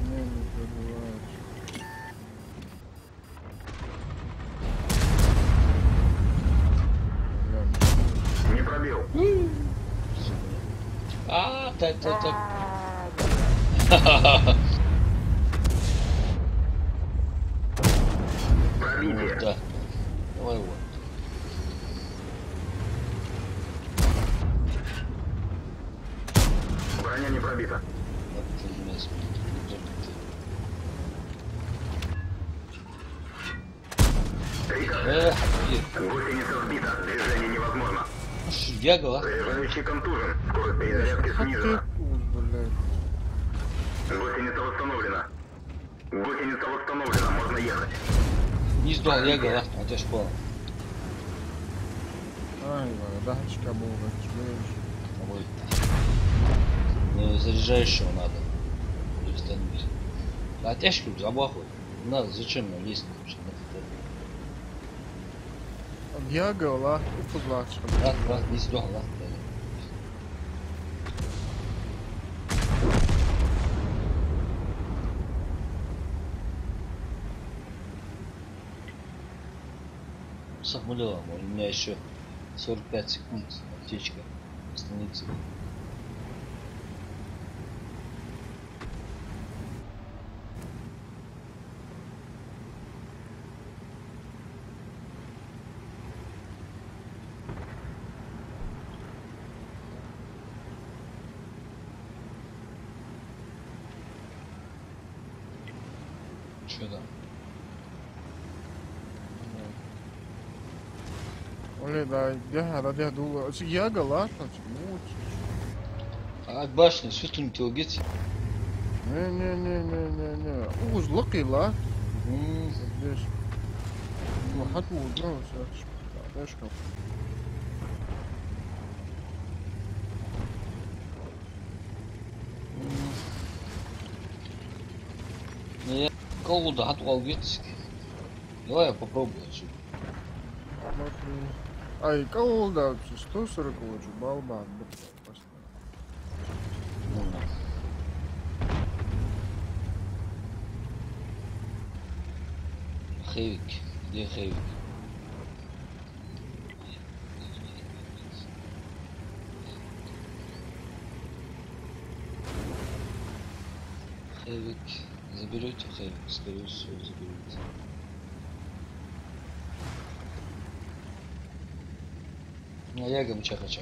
Не пробивается.
Не пробил.
А, так.
Пробитие.
Да. Давай вот.
Броня не пробита.
Вот ты меня
Рикошет.
блин.
Гусеница сбита, движение невозможно.
Ягола.
Заряжающий контужен. Скорость перезарядки снижена. Гусеница восстановлена. Гусеница восстановлена, можно ехать.
Не сдал ягола. А ты ж понял.
Ай, датчика было.
Ой. Ну, заряжающего надо. Перестануть. А тяжко забахуй. Надо, зачем нам лезть вообще?
Ягола. Упозлачка.
Да, не сдал, да. Сахмулила, у меня еще 45 секунд аптечка остановится. Что там?
Olha, da do. Ягола,
А от башни sütun tilgit.
Не. Уж лакила. Здесь. Ну, хату, ну, дашка.
Ну я колоду отвал геть. Давай я попробую отсюда.
Ай, колода 140 лучше, балбан.
Ну, на. Хейвик. Где Хейвик? Хейвик. Заберете Хейвик? Скорее всего, заберете. А я гамча хочу.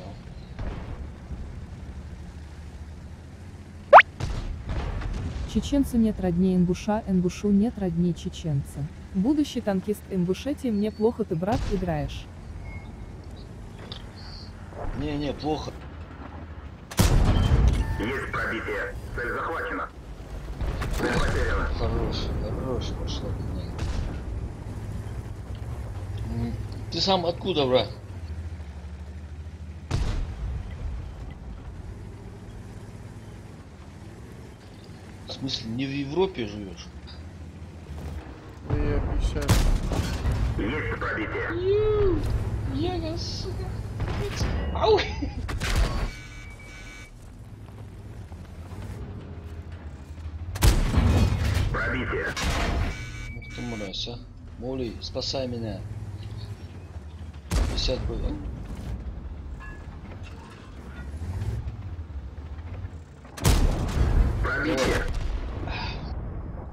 Чеченцу нет роднее ингуша, ингушу нет роднее чеченца. Будущий танкист Ингушетии, мне плохо ты, брат, играешь.
Не, плохо.
Есть пробитие. Цель захвачена. Цель потеряна.
Хорош, пошла ты нахер. Ты сам откуда, брат? В смысле, не в Европе живешь?
Я 50.
Есть пробитие.
Яга, сука. Ау!
Пробитие.
Ух ты, мразь, а. Моли, спасай меня. 50 было.
Пробитие.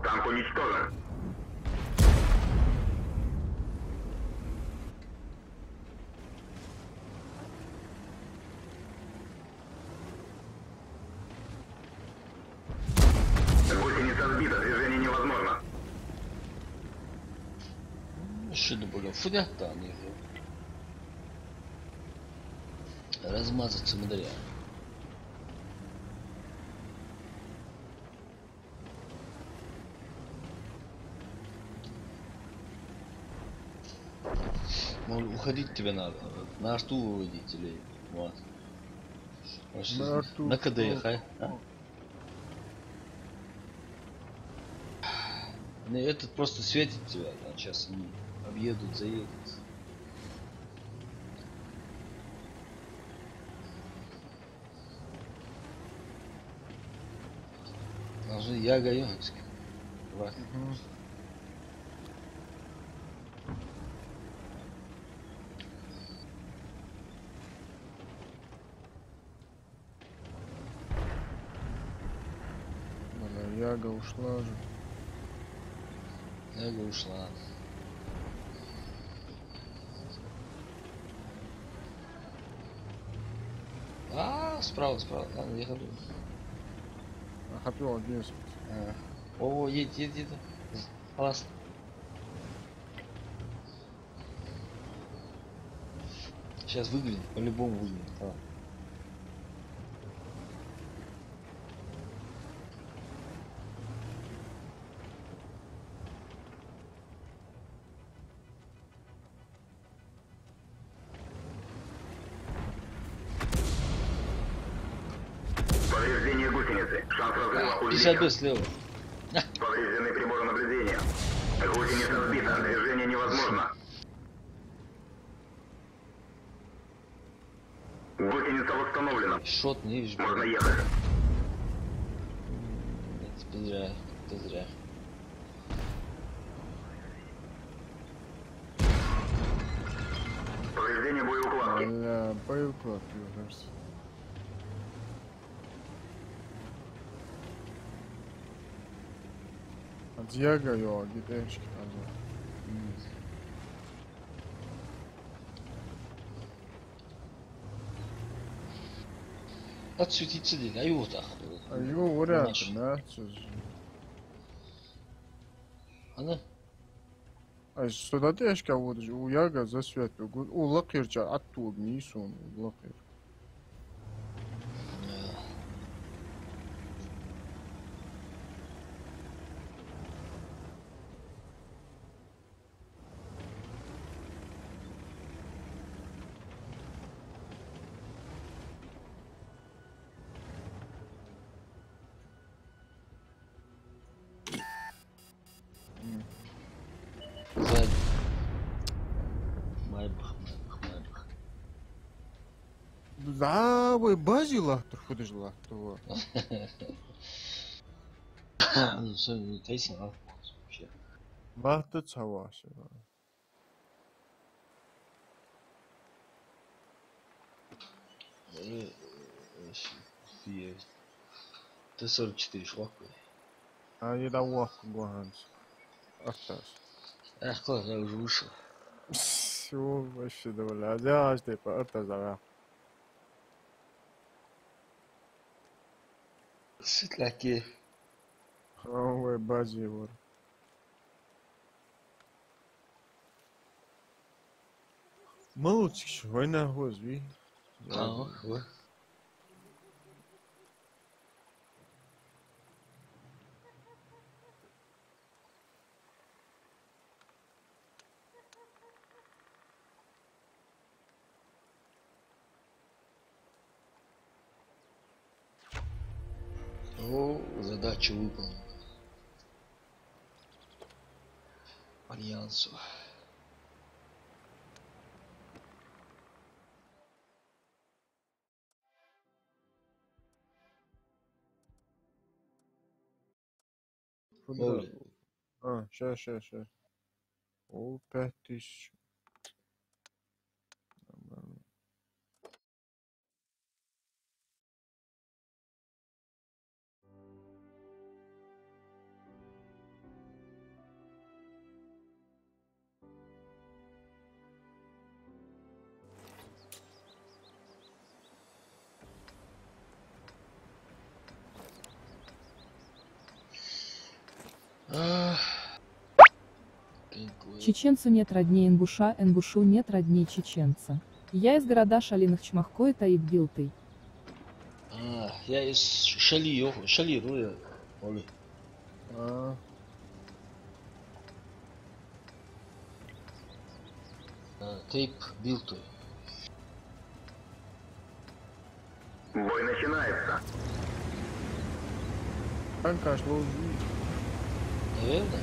Танк уничтожен. Гусеница сбита, движение невозможно.
Şimdi böyle fıdahtan размазаться мудря. Мол, уходить тебе надо. На арту выводить или вот.
На арту.
На КДХ, а? Ну, этот просто светит тебя, а сейчас они объедут, заедут. Должны Яга Йонский.
Яга ушла же.
Яга ушла. Справа. Ладно, я говорю.
Хотел здесь.
О, едет. Классно. Сейчас выглянет, по-любому выглянет.
Повреждение гусеницы. Шанс разрыва
50
увеличен.
Б слева.
Повреждены приборы наблюдения. Гусеница сбита, движение невозможно. Гусеница восстановлена.
Шот не видишь.
Можно ехать.
Это зря.
Повреждение боеукладки.
Боеукладки, кажется. От Яга, гитарчики назад.
Отсветиться değil, ayı tak.
Его варианты, да?
Ana.
Ay suda da eşka vurucu. U Yaga засвет. U лакирча атту мисон лакир.
Сзади. Майбах.
Да, вы бази лахтыр ходишь лахтыр.
Ну, все, тайсон, вообще.
Лахтыр цаваши.
Есть. Т-44 шлакой.
А я давал гуанс. Ахташ.
Эх, класс, я уже вышел.
Все, вообще довольно. Я аж типа это зара.
Светляки.
Ой, бази вор. Молодчик, война возви.
Ага. О, задача выполнена. Альянсу.
Куда?
Оля.
А, сейчас. О, 5000. Нормально.
Ах.
Чеченцу нет роднее ингуша, ингушу нет роднее чеченца. Я из города Шалиных Чмахкой Таиб Билтый.
Я из Шали, Руя. Оля.
А,
Тейп Билту.
Бой начинается.
Анкаш, лоузи.
Наверное.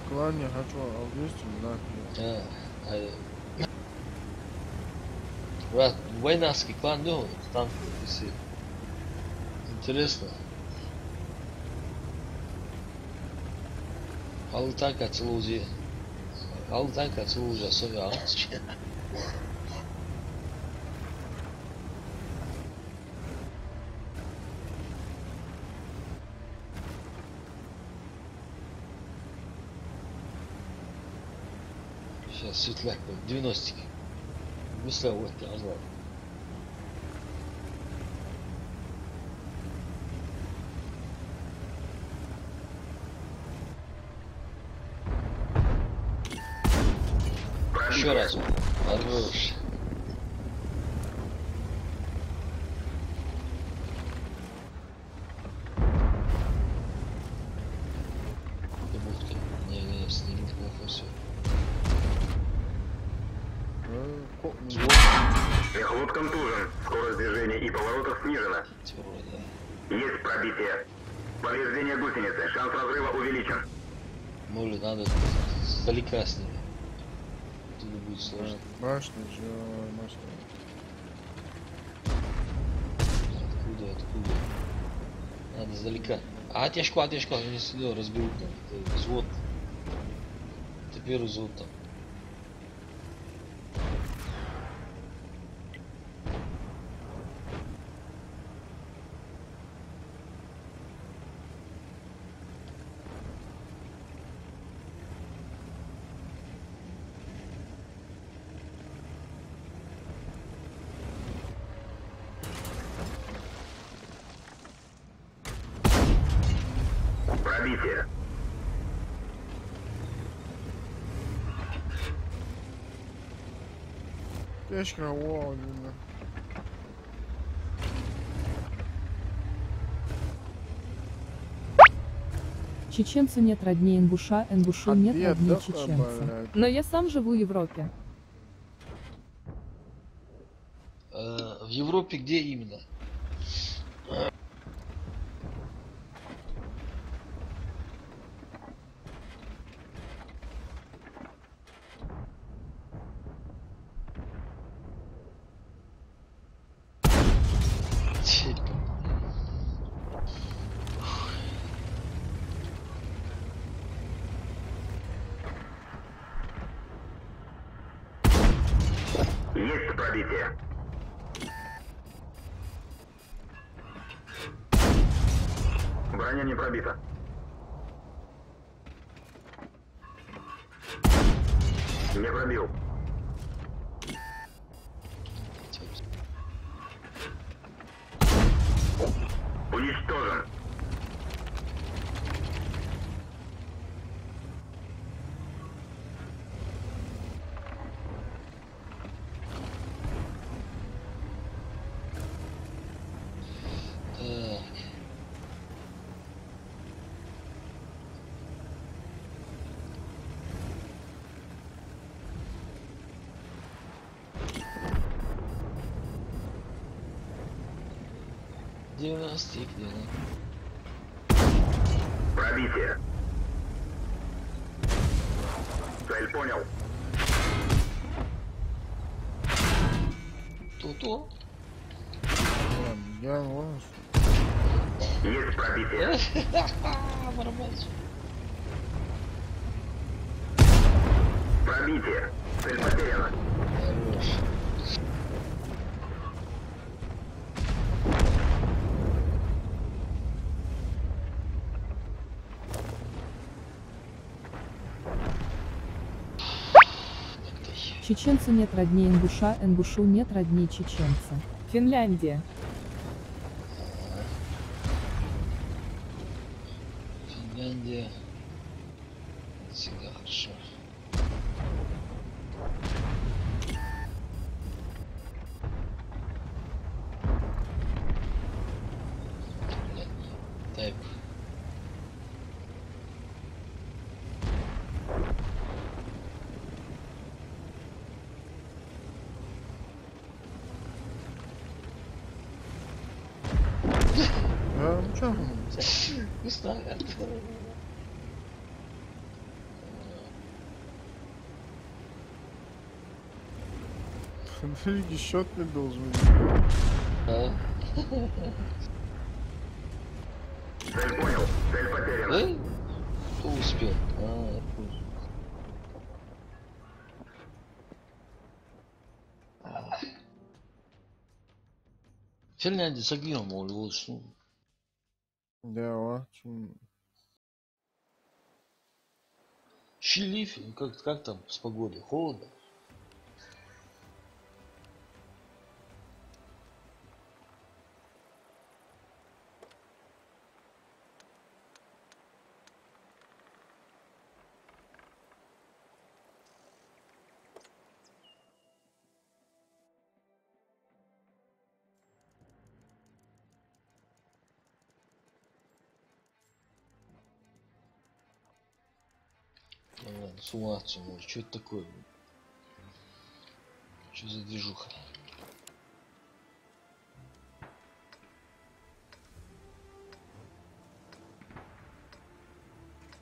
Клан я хочу, а вместе нахуй.
Брат, войнарский клан, ну, танк висит. Интересно. Алый танк ацелузи. Алый танк ацелузи, особенно алчи. Сейчас светляк будет, 90-ки. Быстро вот, я знаю. Еще раз. Хорош. Дымутки. Не, снимут плохо все.
Эхлот контужен. Скорость движения и поворотов снижена.
Вроде, да.
Есть пробитие. Повреждение гусеницы. Шанс разрыва увеличен.
Может, надо сдалека с ними. Тут будет сложно.
Башня, башня.
Откуда? Надо издалека. Тяжко, они сюда разберут там. Это взвод. Это первый взвод там.
Пробитие.
Пешка, вау, именно.
Чеченцу нет роднее ингуша, ингушу нет
Ответ,
роднее
да,
чеченца.
блядь?
Но я сам живу в Европе.
В Европе где именно?
Есть пробитие. Броня не пробита. Не пробил. Уничтожен.
90 где-то.
Пробитие. Цель понял.
То-то.
Я вон.
Есть пробитие.
Барабанщик.
Пробитие. Цель потеряна.
Хорош.
Чеченцу нет роднее ингуша, ингушу нет роднее чеченца. Финляндия.
Финляндия. Всегда хорошо. Финляндия. Тайп.
Ну чё?
Не знаю.
Лиги счет не должен быть.
А?
Цель понял. Цель потеряна.
Да? Кто успел? А, я понял. Финляндия с огнем, вот что.
Да, очень.
Чили, как там с погодой? Холодно? Ну ладно, с ума отсюда. Что это такое? Что за движуха?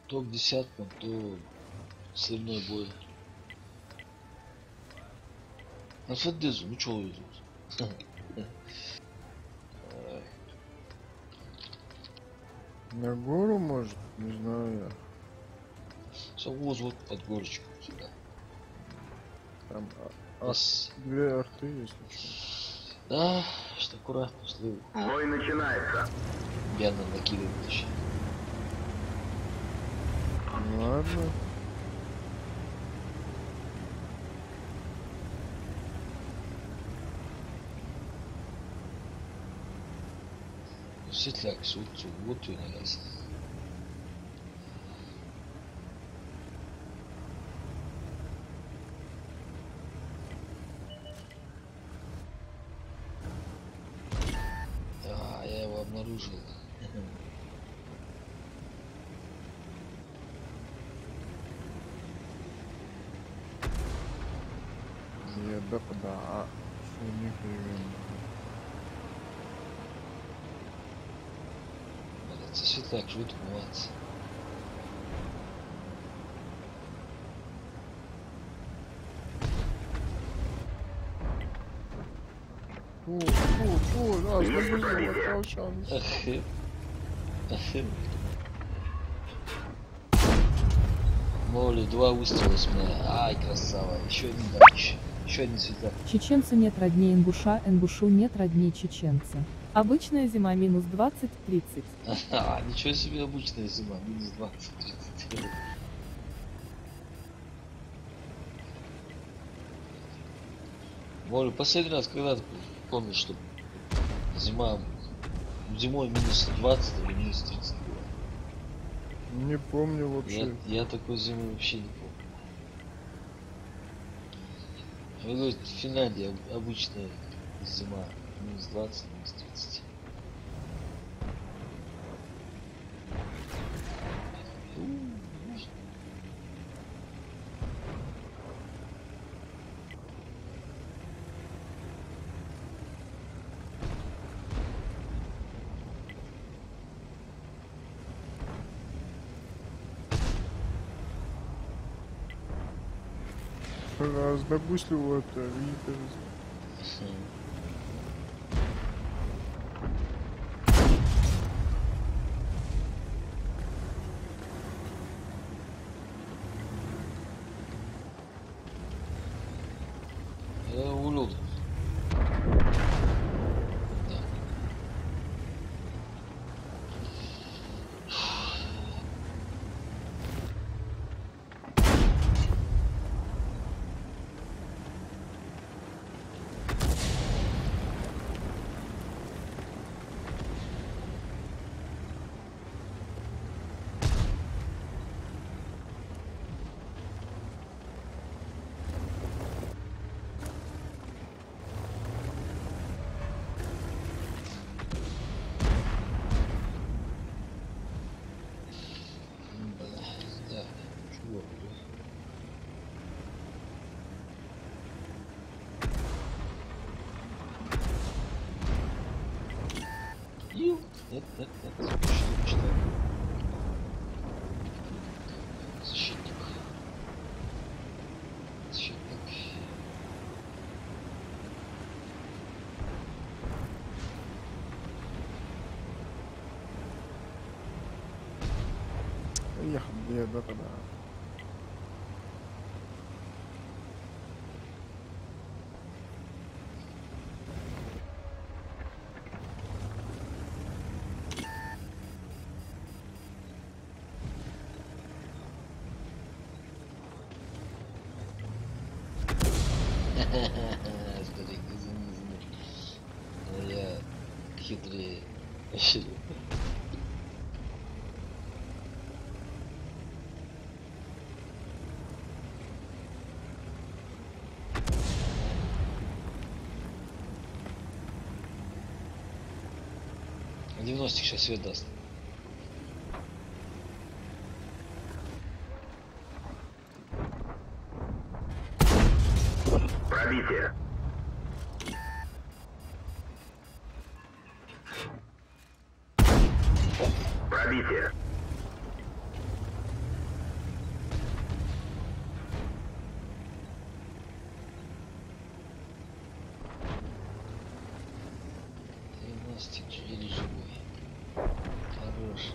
То к десяткам, то сливной бой. На Федезу, ну чего идут?
На гору может, не знаю я.
Все, вот под горочку сюда.
Там
Раз.
две арты, если что.
Да, что аккуратно, что
Бой начинается.
Яна накидывает еще.
Ну ладно.
Светляк, вот твой нагаз. А, я его обнаружил.
Я да, что у них примерно.
Это светляк, живут умываться.
Фу,
Есть
забыл,
пробитие.
толчан.
Моли, 2 выстрела с меня. Ай, красава. Еще один, да, еще один светляк.
Чеченцу нет роднее ингуша, ингушу нет роднее чеченца. Обычная зима минус 20-30.
А, ничего себе обычная зима, минус 20-30. Моли, последний раз, когда ты помнишь, что зимой минус 20 или минус 30 было?
Не помню вообще.
Я такой зимы вообще не помню. Вы говорите, в Финляндии обычная зима. Минус 20, минус 30.
Раздобыслю это, видите.
Я улюд. Да. Да, чего? Нет, что? Защитник.
Ехать где, да, тогда.
Старик, извини. Но я хитрее. Вообще. 90 сейчас свет даст.
Пробитие. Пробитие.
Настик еле живой. Хорош.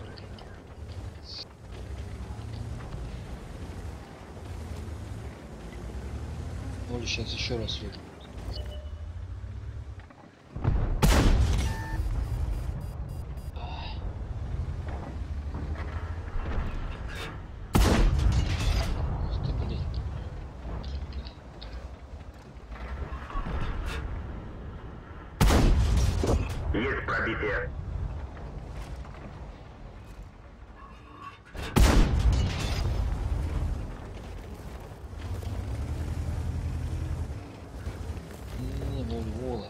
Оля сейчас еще раз выйдет.
Есть пробитие.
Не, Вола.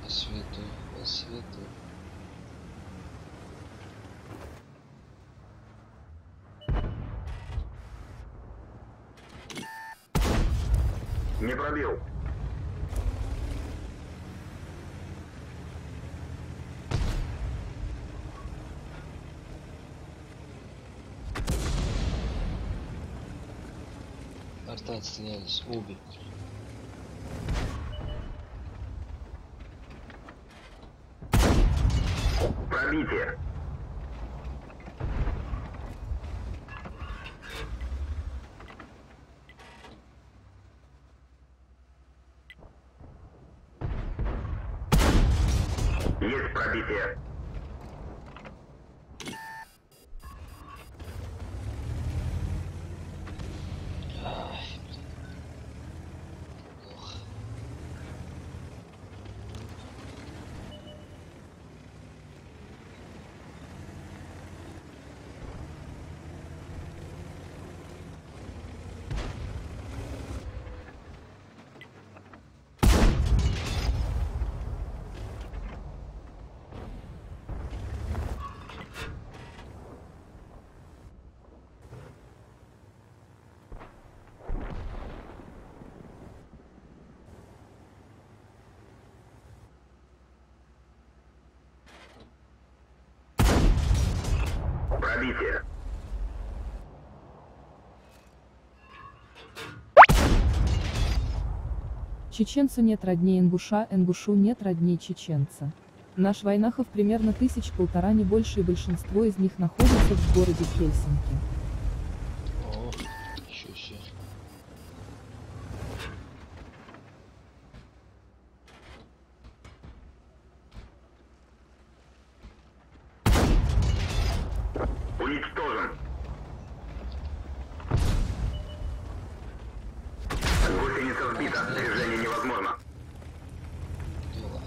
По свету.
Не пробил.
Арта отстранялись обе.
Пробитие. Есть пробитие.
Ай, блин. Плохо.
Пробитие.
Чеченцу нет роднее ингуша, ингушу нет роднее чеченца. Наш войнахов примерно 1000-1500, не больше, и большинство из них находится в городе Хельсинки.
О, еще все.
Уничтожен. Гусеница сбита. Движение невозможно.
Дело.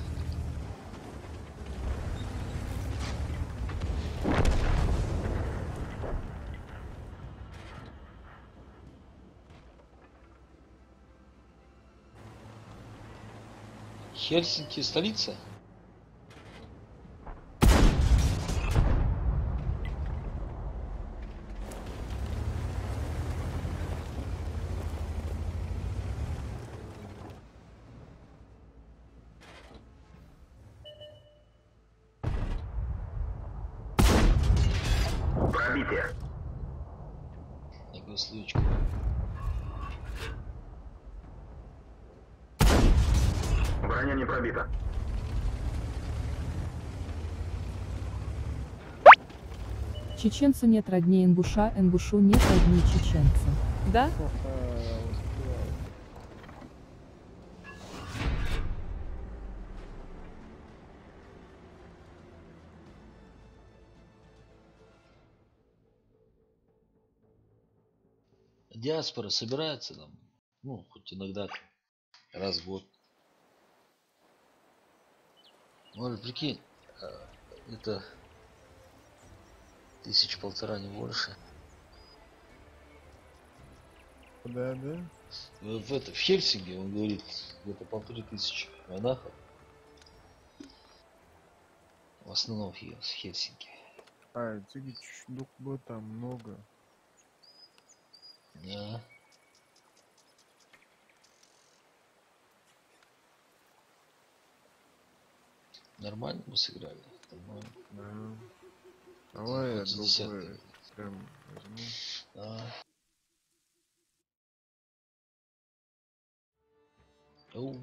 Хельсинки столица?
Пробитие.
Такую сливочку.
Броня не пробита.
Чеченцу нет роднее ингуша, ингушу нет роднее чеченца. Да?
Диаспора собирается там, ну, хоть иногда раз в год. Может, прикинь, это 1000-1500, не больше.
Да, да.
В Хельсинки, он говорит, где-то 1500 монахов. В основном в Хельсинки.
А, цыги чудо там много.
Да. Нормально мы сыграли. Нормально.
Да. Давай я
Хоть за
другой
десятки.
прям возьму.
Да. Оу.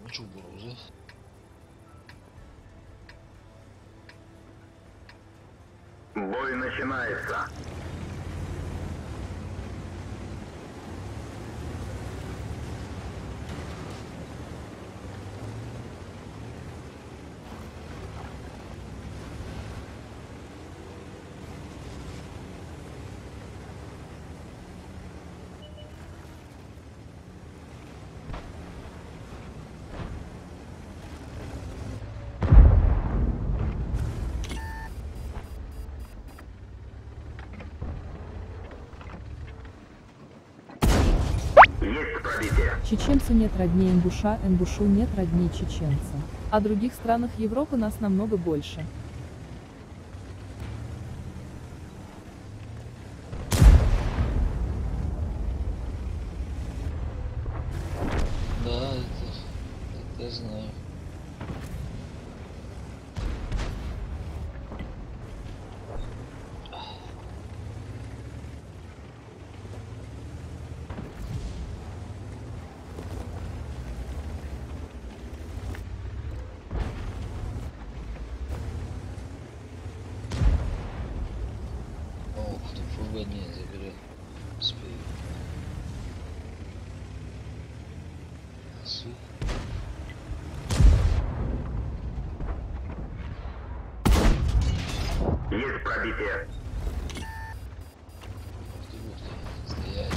Чубурузы.
Бой начинается. Есть пробитие.
Чеченцу нет роднее ингуша, ингушу нет роднее чеченца. А других странах Европы нас намного больше.
Да, это я знаю. О, кто ФВ не заберет. Успею. Су.
Есть пробитие.
Ух ты, стоять.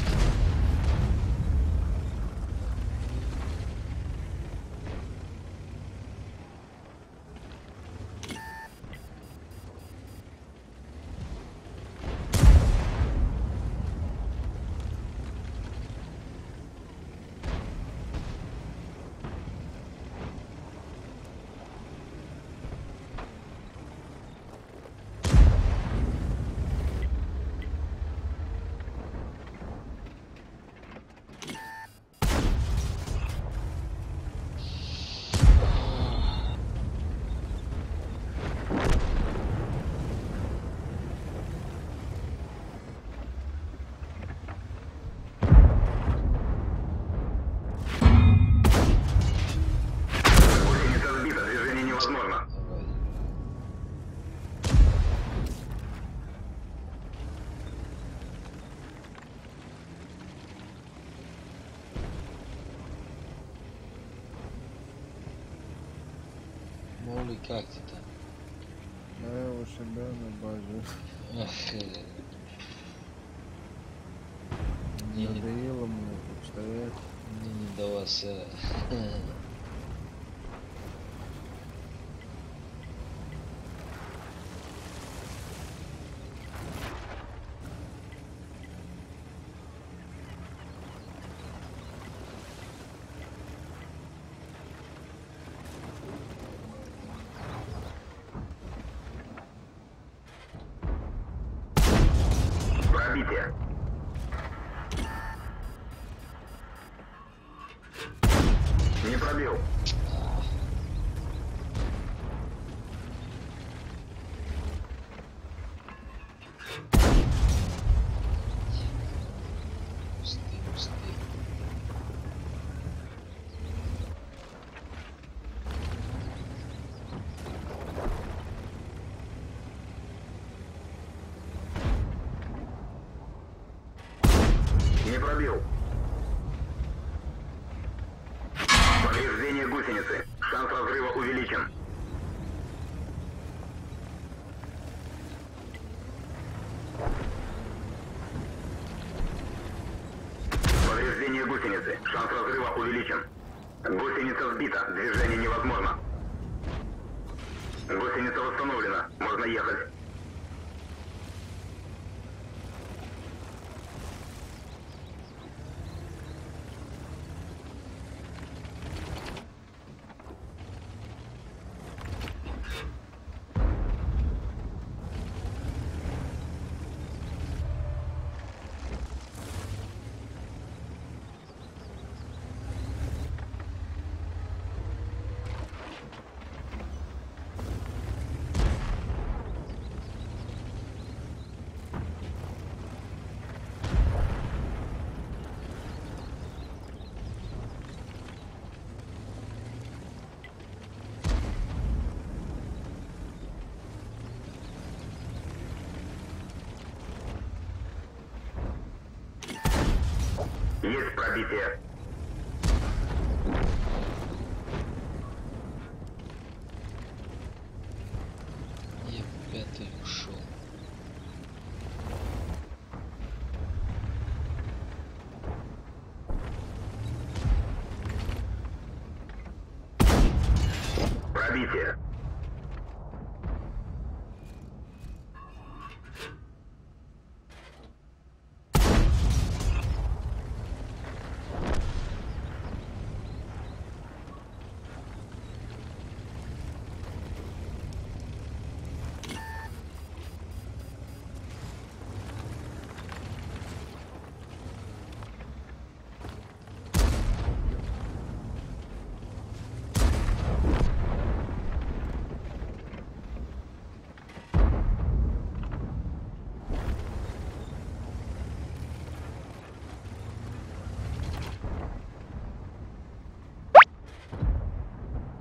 Оли, как ты там?
Да, я у себя на базе.
Ах,
Надоело мне тут стоять.
мне не до вас.
Пробитие. Не пробил.
Пустые, пустые.
Не пробил. Повреждение гусеницы. Шанс разрыва увеличен. Повреждение гусеницы. Шанс разрыва увеличен. Гусеница сбита. Движение невозможно. Гусеница восстановлена. Можно ехать. Есть пробитие.
Я пятый ушел.
Пробитие.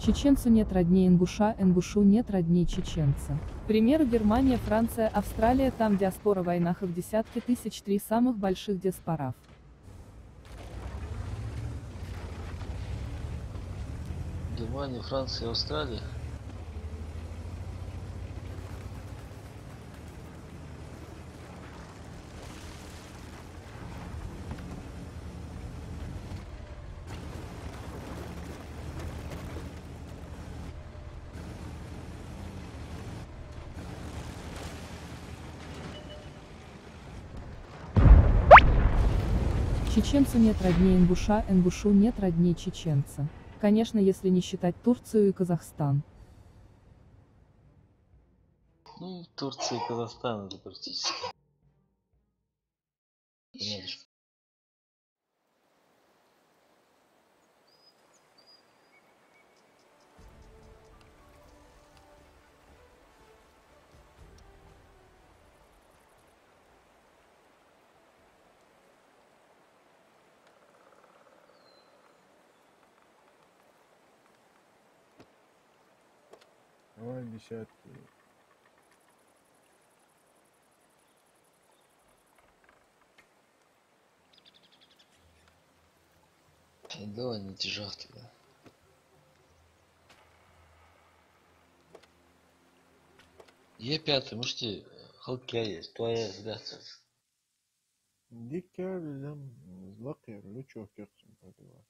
Чеченцу нет роднее ингуша, ингушу нет роднее чеченца. К примеру, Германия, Франция, Австралия, там диаспора войнах в десятки тысяч, 3 самых больших диаспорав.
Германия, Франция, Австралия.
Чеченцу нет роднее ингуша, ингушу нет роднее чеченца. Конечно, если не считать Турцию и Казахстан.
Ну, Турция и Казахстан это практически. Понятно.
Ой, десятки.
Давай на тяжах тогда. Е5, можете халкия есть, твоя ребята.
Дикер, злакер, лучо керцем пробиваться.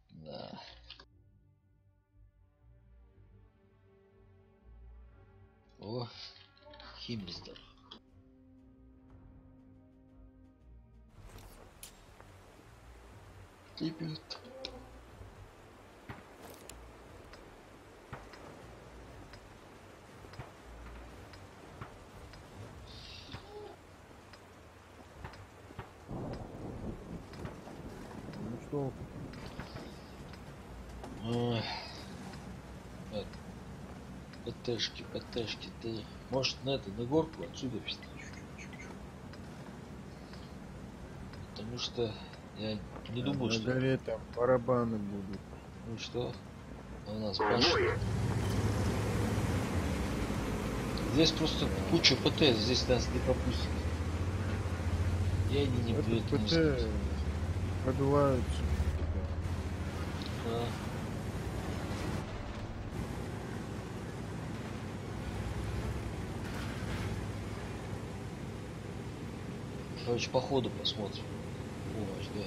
Да. О, химиздор. Ребят.
Ну что,
Ой. Так. ПТшки, ты. Может на это, на горку отсюда чуть-чуть. Потому что я не думаю,
на
что...
горе там барабаны будут.
Ну что? У нас
В
башня.
бой!
Здесь просто куча ПТ, здесь нас не пропустят. Я не
Этот
будет не
ПТ
знаю.
пробиваются.
Да. Короче, по ходу посмотрим. Помощь, да.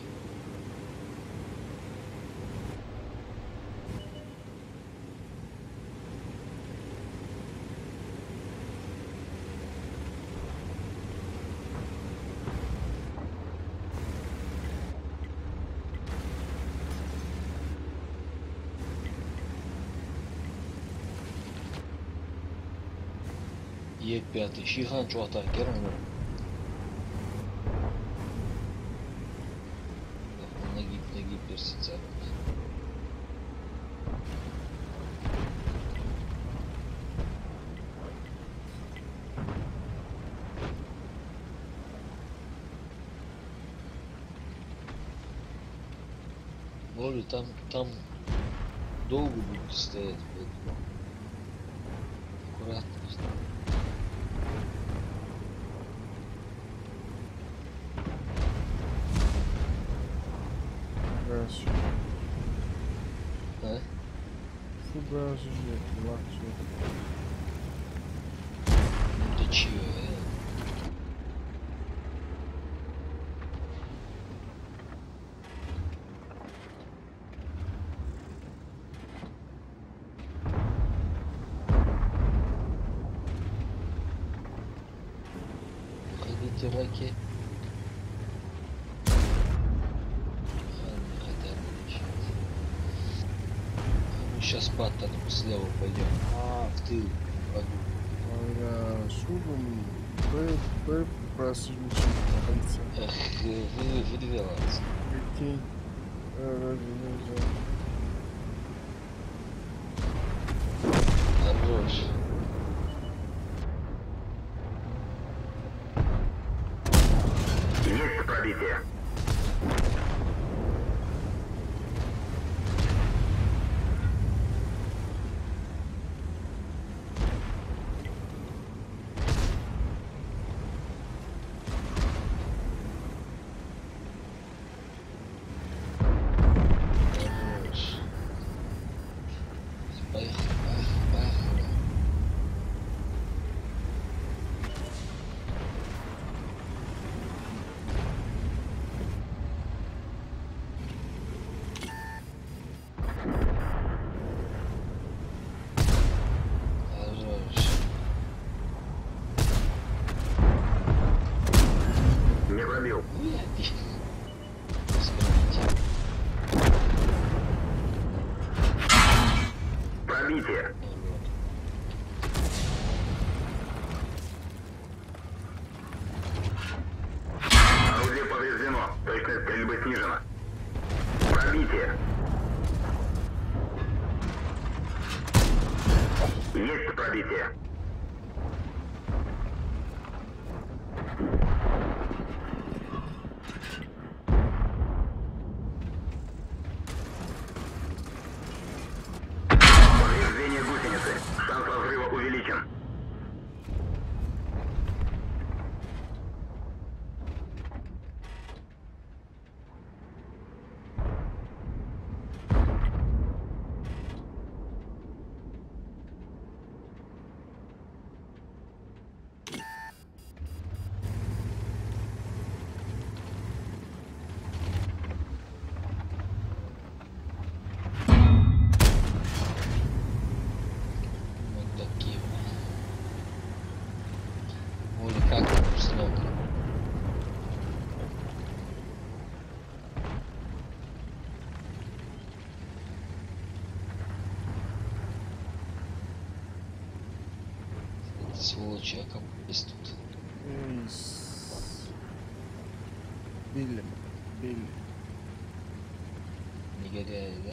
Е5. Шихан чуата керам. Ноги персица. Лоли, там долго будете стоять, поэтому аккуратно.
Газ.
А?
Фугас же, лакчу.
Ну ты чё, Ходите раки. Не хотят начать. Мы сейчас паттоном слева пойдем. В тыл.
А я шубом Б просвечу в конце.
Эх, вы выдвигаться.
Прикинь.
Хорош.
Есть пробитие.
Хорош. Поехали. Хорош.
Не пробил.
Смотрите.
Пробитие. Орудие повреждено. Точность стрельбы снижена. Пробитие. Есть пробитие. Повреждение гусеницы. Шанс разрыва увеличен.
Сволочи, а как есть тут?
Эй, Билли, Билли.
Негодяи, да?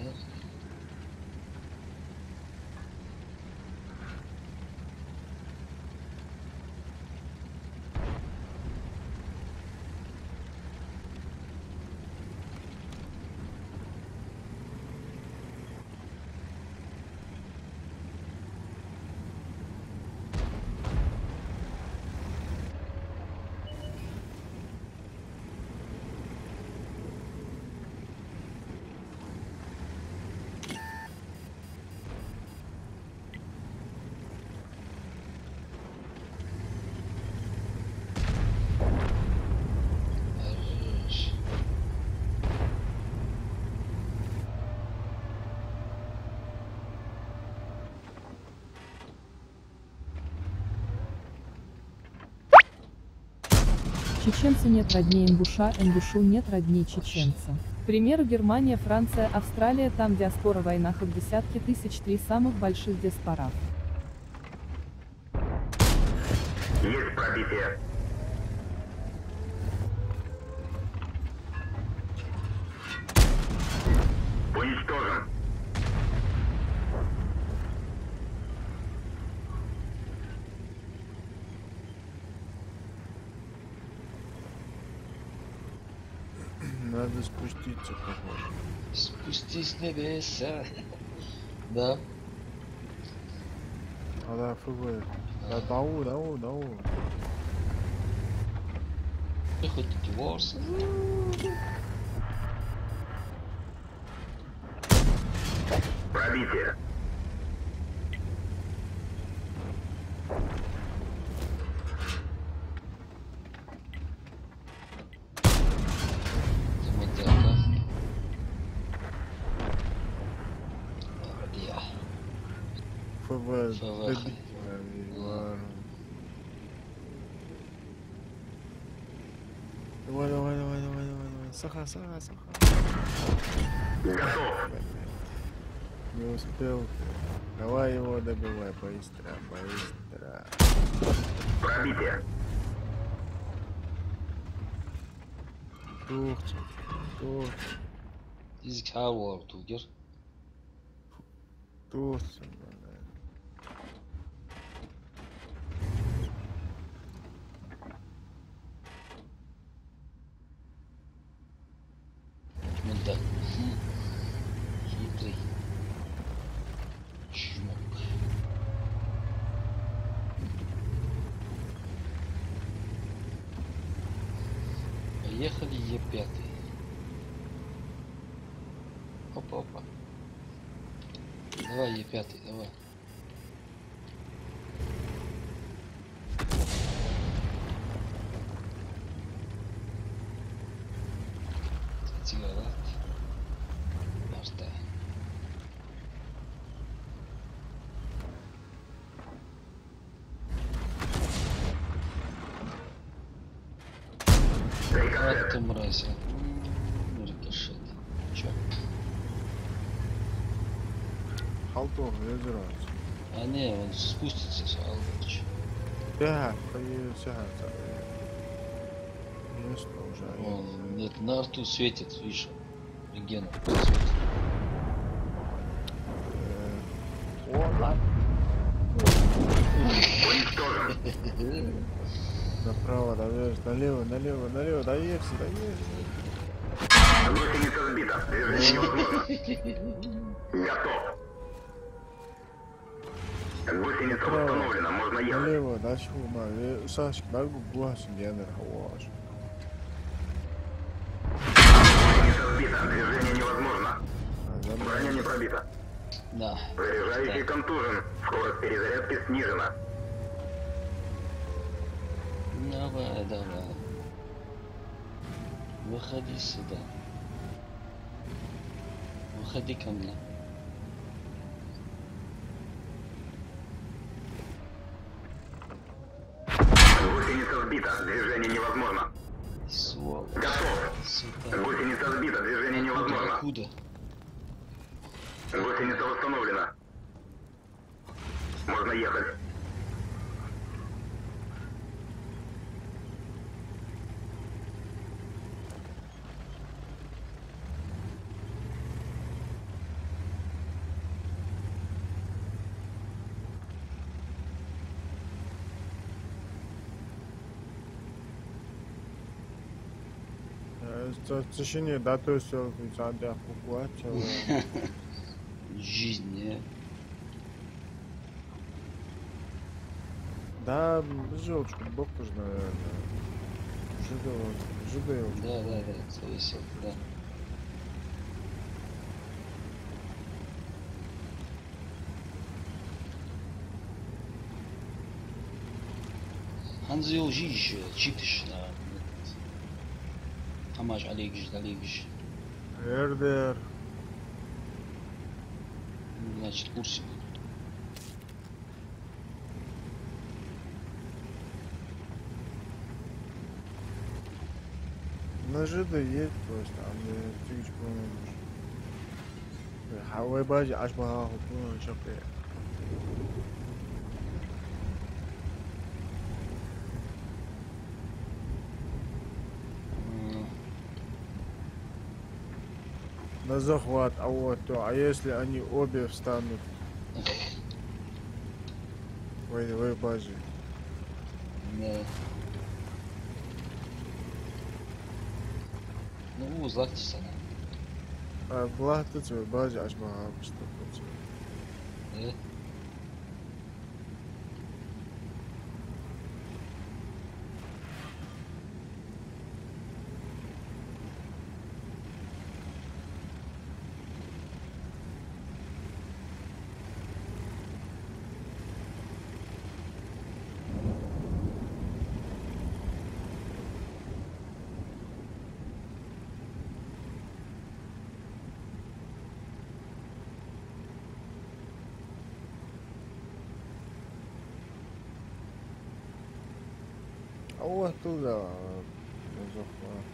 Хорош.
Чеченцу нет роднее ингуша, ингушу нет роднее чеченца. К примеру, Германия, Франция, Австралия, там диаспора в войнах в десятки тысяч, 3 самых больших диаспора.
Есть пробитие. Уничтожен.
Надо спуститься, походу.
Спустись с небеса. Да.
А да, ФВ. Да, дау.
Хоть диворс.
Пробитие.
Смотряка. Я.
ФВ.
ФВ.
добить. Давай. Саха.
Готов.
Не успел. Давай его добивай, быстро.
Пробитие.
Тух.
Dizik her var Tuğger. Мында. Хитрый. Чмок. Поехали Е5. Опа. Давай Е5, давай. Сигарет. Бasta. Вот ты мразь, а. Рикошет. Чё?
Халтон, разбирается.
А не, он спустится с Албач.
Да, сядь. Место уже.
Он нет, на рту светит, видишь. Рентген светит.
Уничтожен.
Направо, налево, доверься.
Гусеница сбита. Движение невозможно. Готов. Гусеница установлена. Можно ехать.
налево, дальше ума. Сашка, дальше глаз, я на хаваш.
Гусеница сбита. Движение невозможно. Броня не пробита.
Да.
Заряжающий контужен. Скорость перезарядки снижена.
Давай. Выходи сюда. Выходи ко мне.
Гусеница сбита. Движение невозможно.
Сволочь.
Готов.
Сюда.
Гусеница сбита. Движение невозможно.
Откуда?
Гусеница установлена. Можно ехать.
в течение, да, то есть, да,
Жизнь, не?
да, желчку, бог уж, наверное. Жидел.
Да, да, да, скорее всего, да. Ханзил жиж, читиш на. Хамаш алейгиш.
Эрдер.
Значит, в курсе.
На ЖД есть просто, а мне тысяч помощь. Хавай бази, аж бага хупуна, шапе. На захват, а вот то, а если они обе встанут в воевой базе?
Да. Ну, узлахтиш sana.
А блахты твой базе, аж бага поступать.
Да?
А вот туда, на захват.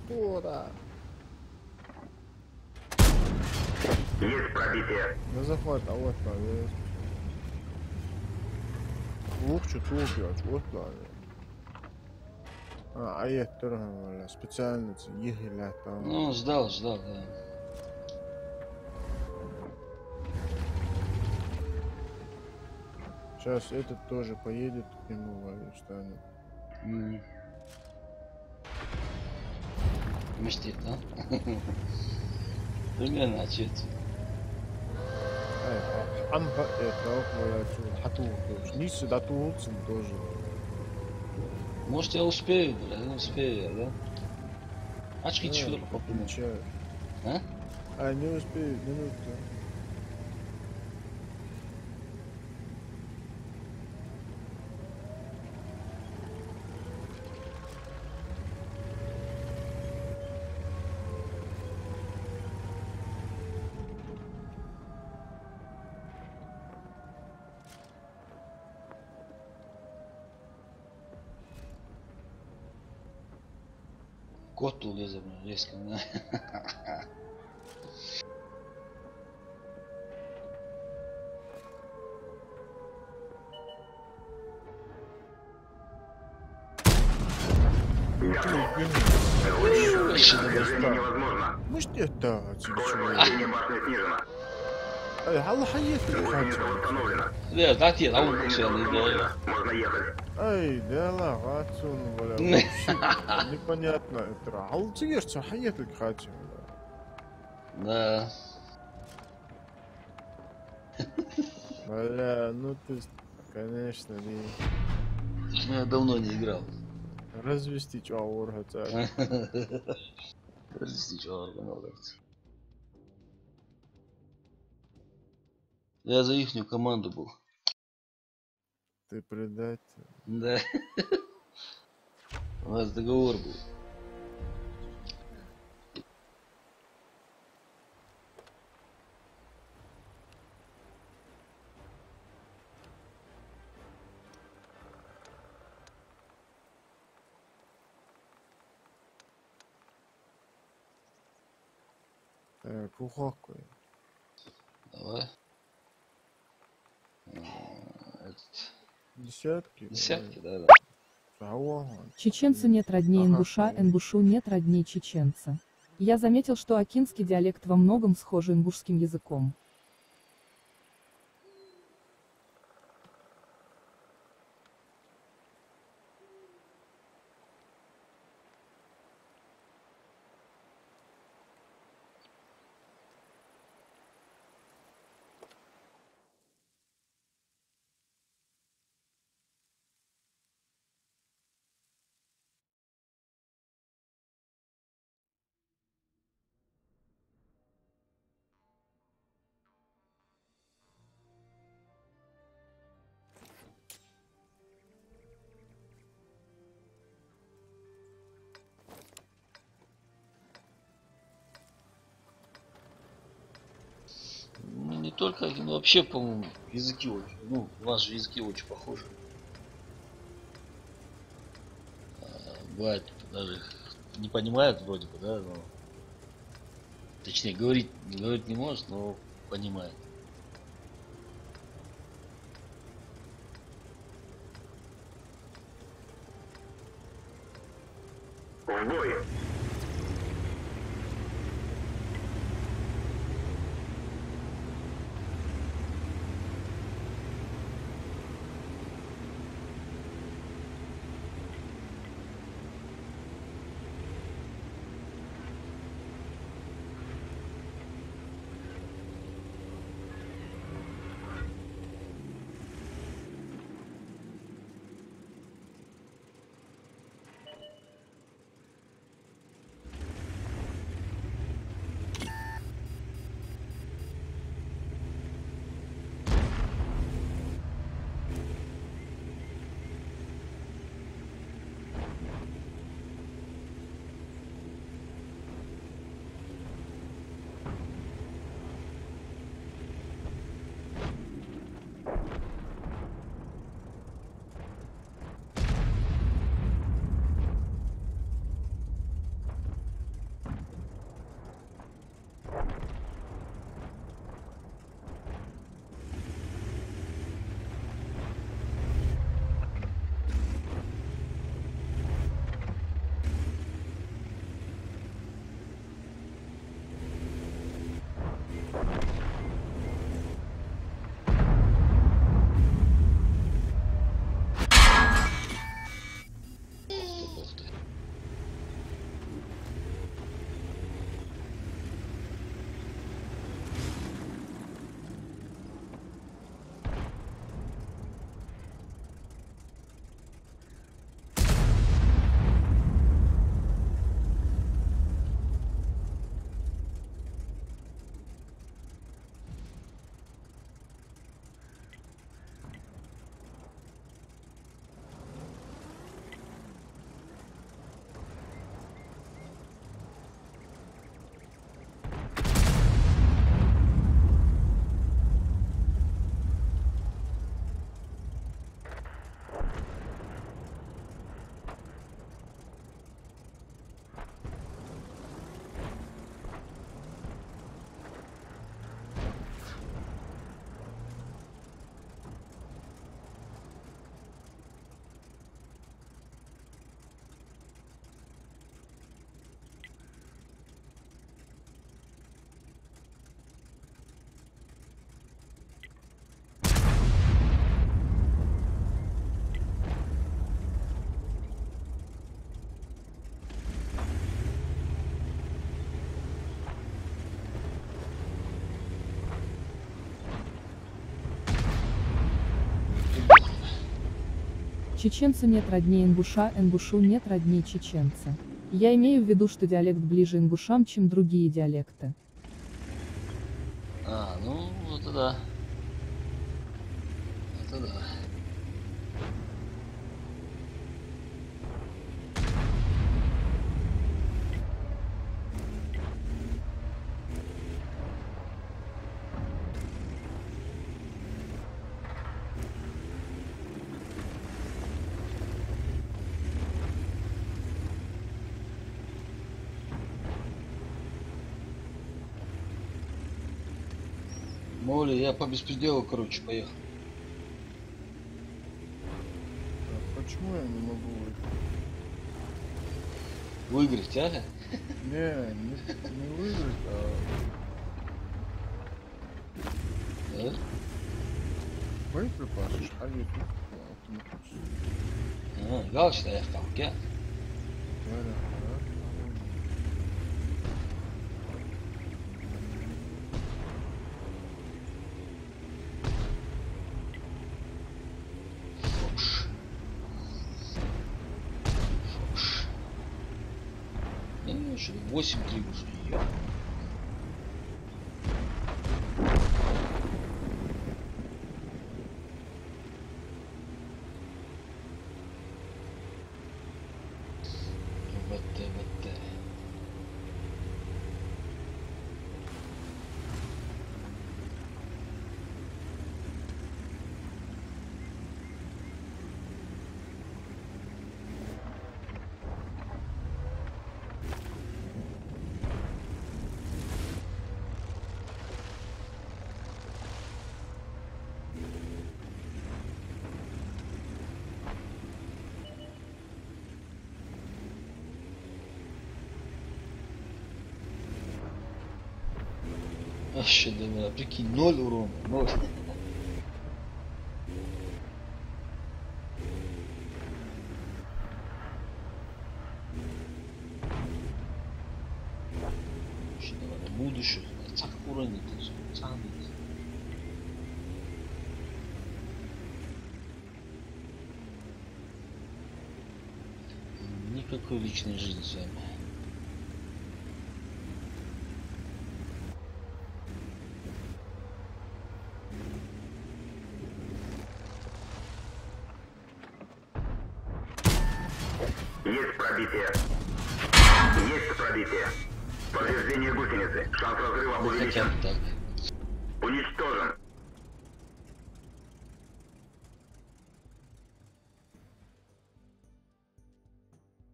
Ура!
Есть пробитие.
На захват, а вот повес. Лучше тулпиач, вот плане. А я тоже специально ехали там.
Ну, ждал, да.
Сейчас этот тоже поедет к нему, Валя, встанет.
Мечтит, да? Примерно ответ.
Ампа это, Валя, хатултуш. Низ сюда тулцин тоже.
Может, я успею, бля, не успею я, да? Очки чудо попробуем. А?
А, не успею, минуту.
Кот улезет, резко, да?
Движение невозможно.
Мش это,
Скорость вращения башни снижена.
الله حياتك
Гусеница
خاتم.
восстановлена.
Да, да, те, да, он
Гусеница
все, не
восстановлена. Можно ехать.
Ай, да لا غاتون ولا вообще непонятно это. Ал тигерча حياتك خاتم.
Да.
Бля, ну ты, конечно, не
Я давно не играл.
развести чаур хотя.
Подожди, что организовал? Я за ихнюю команду был.
Ты предатель.
Да. У нас договор был.
Так, ухахкой.
Давай. Этот,
Десятки.
десятки, да, да.
Чеченцу нет роднее
Ага,
ингуша,
понял.
ингушу нет роднее чеченца. Я заметил, что окинский диалект во многом схож ингушским языком.
Ну, не только, ну, вообще, по-моему, языки очень, ну, у нас же языки очень похожи. Бывает, даже не понимает вроде бы, да, но... Точнее, говорить не может, но понимает.
В бой!
Чеченцу нет роднее ингуша, ингушу нет роднее чеченца. Я имею в виду, что диалект ближе ингушам, чем другие диалекты.
Ну, это да. Это да. Моли, я по беспределу, короче, поехал.
А почему я не могу
Выиграть, а?
не выиграть, а
Да?
боеприпасы, а нет,
Галочка, я стал, я. Фош. Ну, что, 8-3 уже. Ё. ВТ. Вообще, да, прикинь, 0 урона. 0. Вообще, давай, будущее. Цак уронит. Цак. Никакой личной жизни с вами.
Есть пробитие. Есть пробитие. Повреждение гусеницы. Шанс разрыва
Ну, хотя
увеличен.
бы так.
Уничтожен.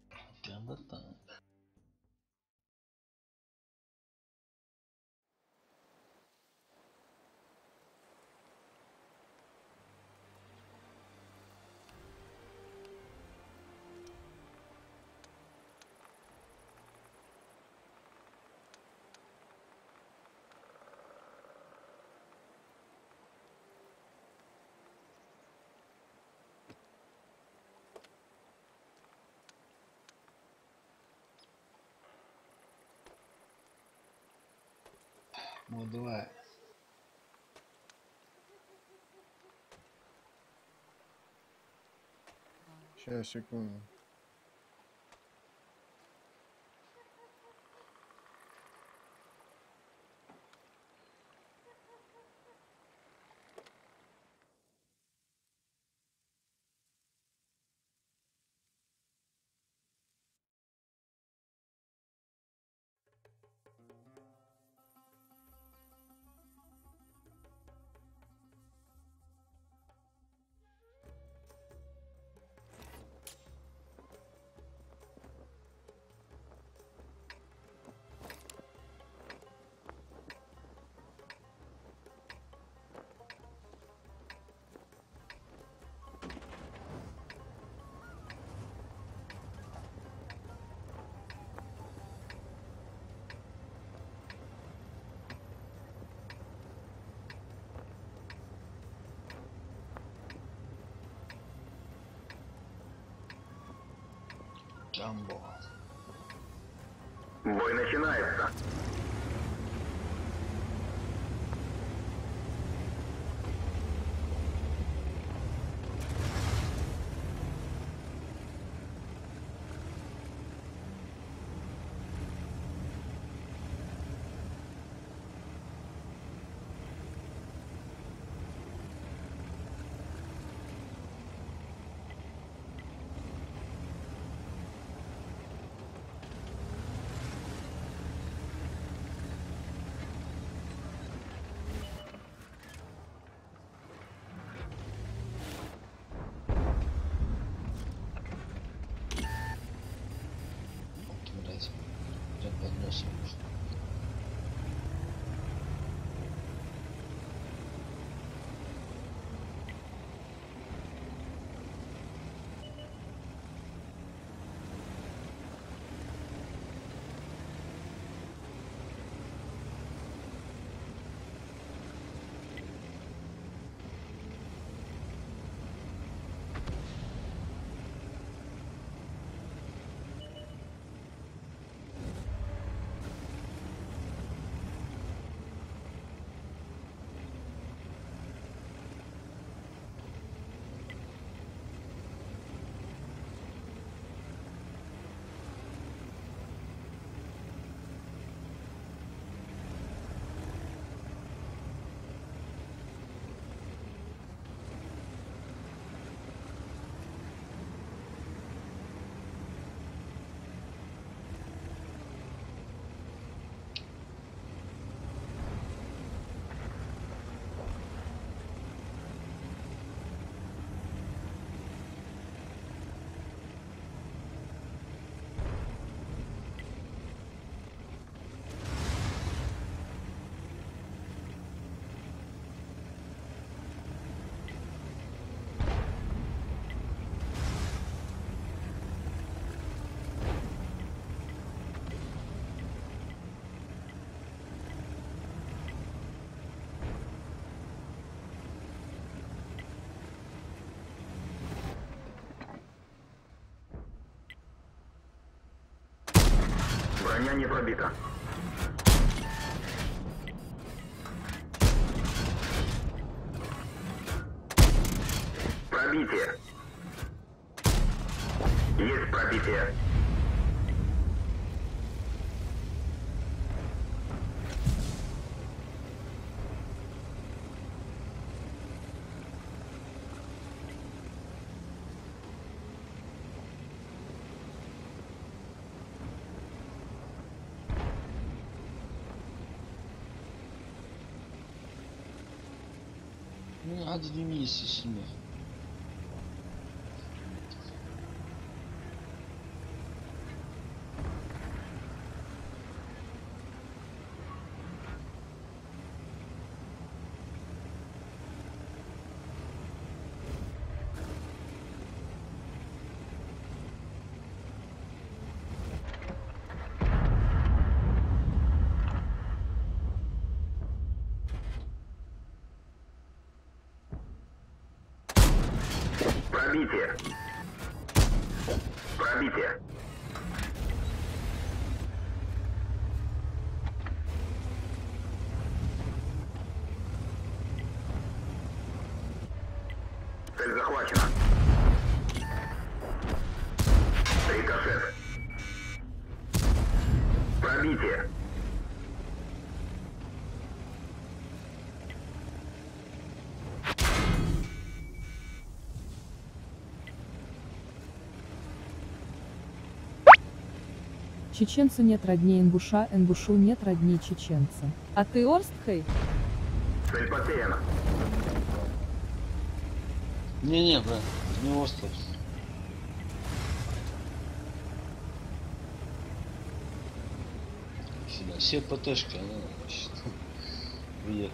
Хотя бы так. Ну, давай.
Сейчас, секунду.
Джамбо.
Бой начинается.
Блять. Прям под носом.
Броня не пробита. Пробитие. Есть пробитие.
Ну, hadi bir iyisi şimdi.
Пробитие. Пробитие. Цель захвачена. Рикошет. Пробитие.
Чеченцу нет родней ингуша, ингушу нет родней чеченца. А ты Орстхей?
Цель потеряна.
Не-не, брат, не остров. Сюда. Все ПТшки, она, значит, приехали.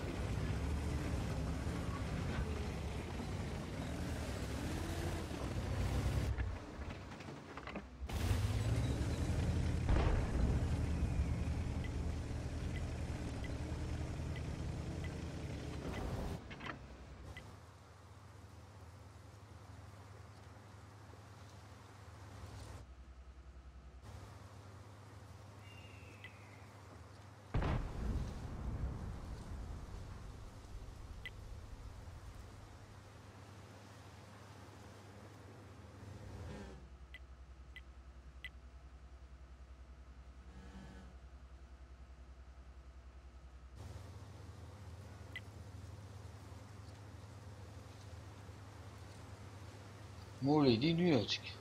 Моля, иди нюелочки.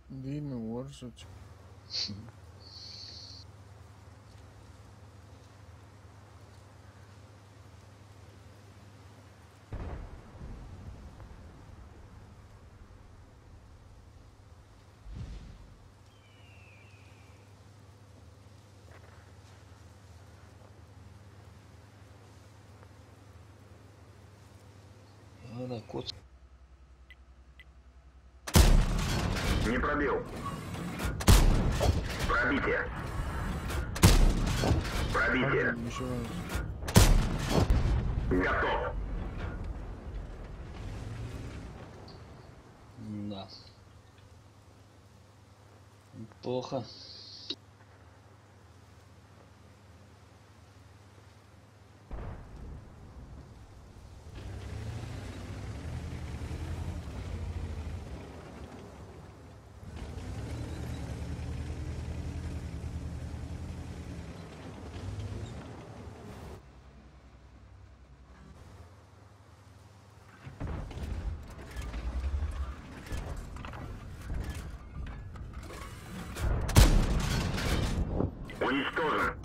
Дина, Оржич.
Да, кот.
Не пробил. Пробитие. Пробитие.
Еще раз.
Готов.
Да. Плохо.
Уничтожен.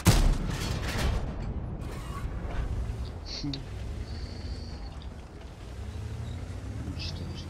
Уничтожен.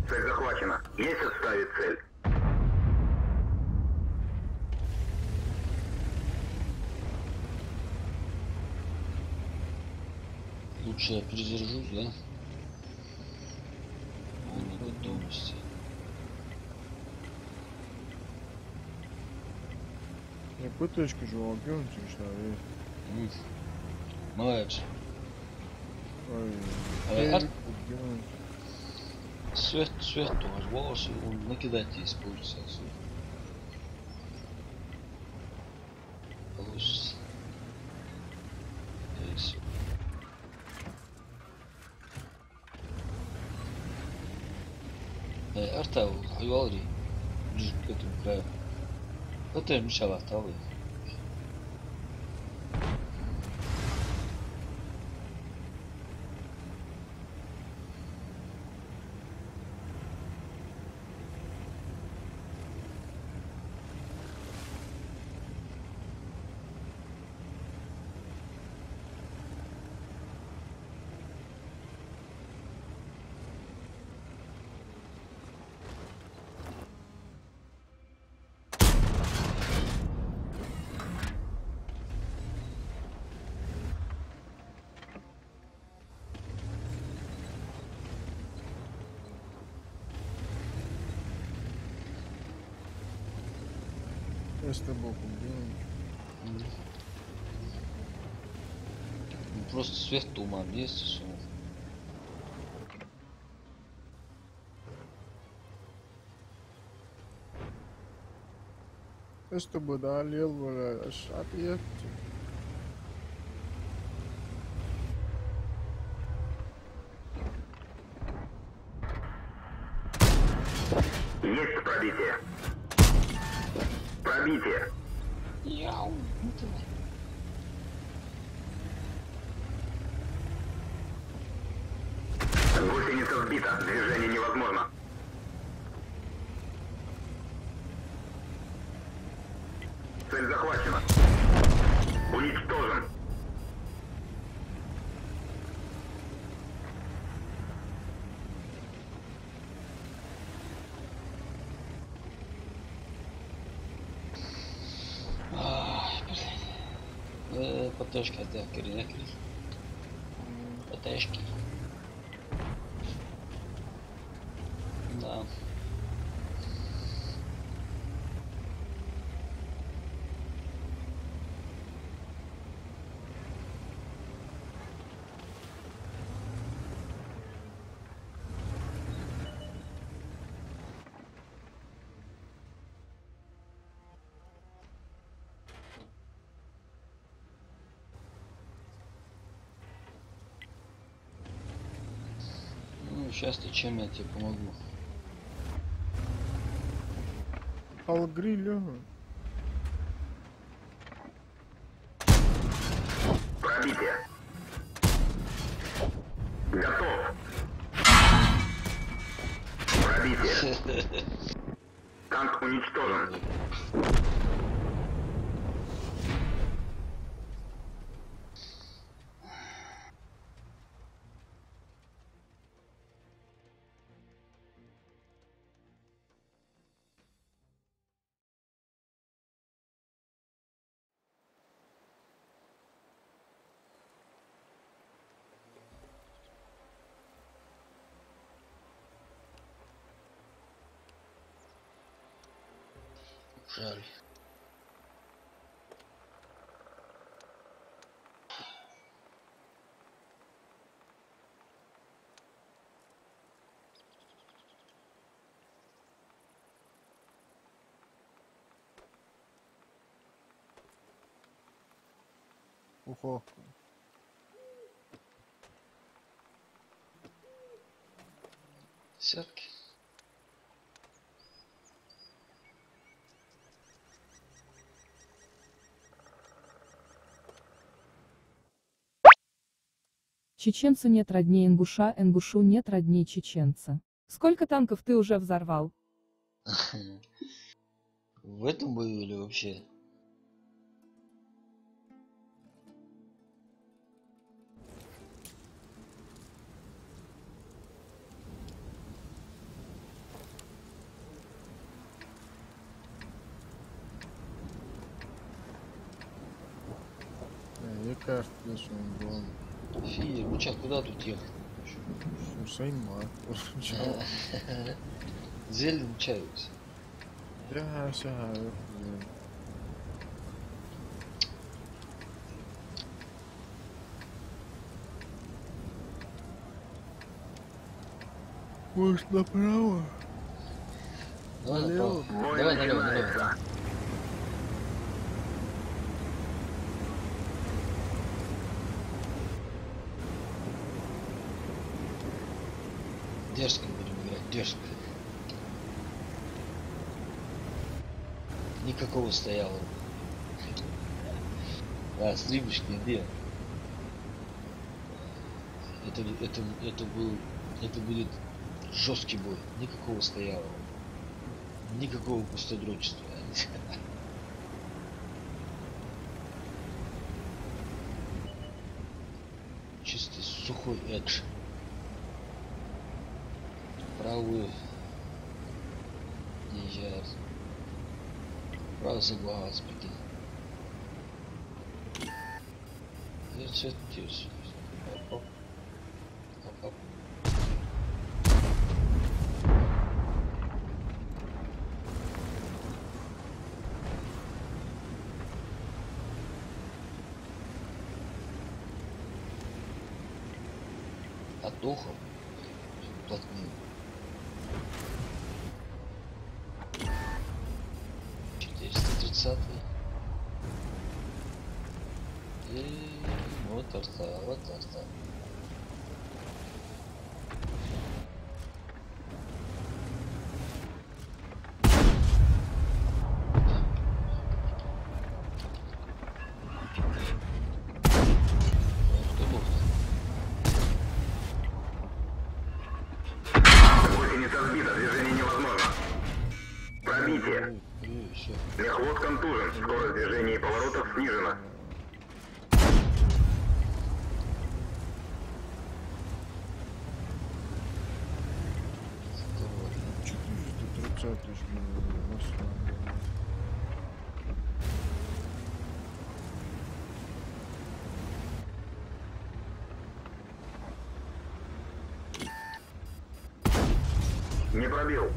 Цель захвачена. Есть отставить цель.
Лучше я перезаряжусь, да? Он на готовности.
Я пыточку же убьем, смешно.
Молодец.
Ой,
Свет у вас волосы, накидайте, если получится отсюда. Получится. Есть. Арта, hayvalri. Ближе к этому краю. Это мешал Артавы.
Я с тобой убьем.
Просто свет туман есть и все.
Я с тобой долел, бля, аж отъехать.
Есть пробитие. Пробитие.
Яу.
Гусеница сбита. Движение невозможно. Цель захвачена. Уничтожен.
ПТшки, да, коренекли. ПТшки. Да. Ну, сейчас-то чем я тебе помогу?
Алгриль,
Пробитие. Готов. Пробитие. Танк уничтожен.
Жаль.
ухо.
Десятки.
Чеченцу нет родней ингуша, ингушу нет родней чеченца. Сколько танков ты уже взорвал?
В этом бою или вообще?
Я кажется, что он был.
Фи, ну чё, куда тут ехать?
Сейма.
Зелень чаюсь.
Я сягаю. Может направо?
Давай
Налево?
направо.
Бой
Давай налево,
начинается.
налево. Дерзко будем играть, дерзко. Никакого стояла. А, стримочки где? Это будет жесткий бой. Никакого стояла. Никакого пустодрочества. Чисто сухой экшен. Правую езжает. Право согласен, прикинь. Я все тише. Оп-оп. Оп-оп. От духа плотнее. 430. И вот арта, вот арта.
Гусеница сбита, движение невозможно. Пробитие. Мехвод контужен, скорость движения и поворотов снижена.
Что ты тут 30 жми?
Не пробил.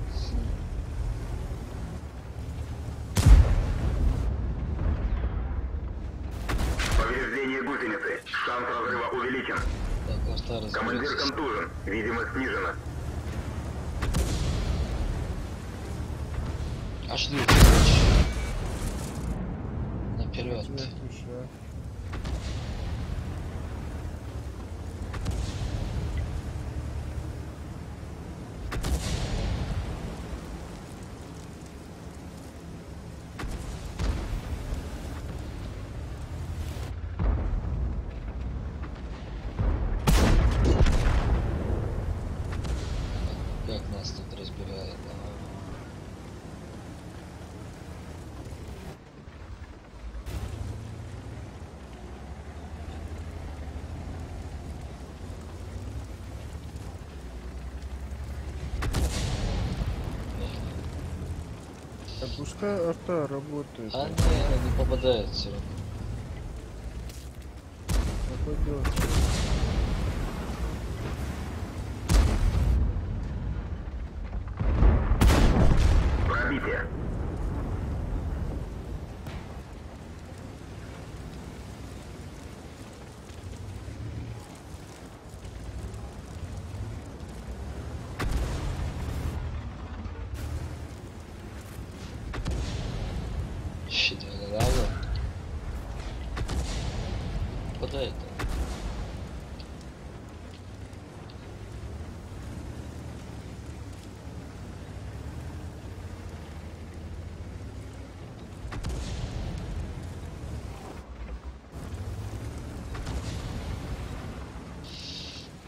Повреждение гусеницы. Шанс разрыва увеличен.
Так, арта
Командир
разберется.
контужен. Видимость снижена.
Аж две наперед. Как нас тут разбирают.
Да пускай арта работает.
А не, она не попадает все равно.
Попадет.
Пробитие.
Щитовая. Попадает.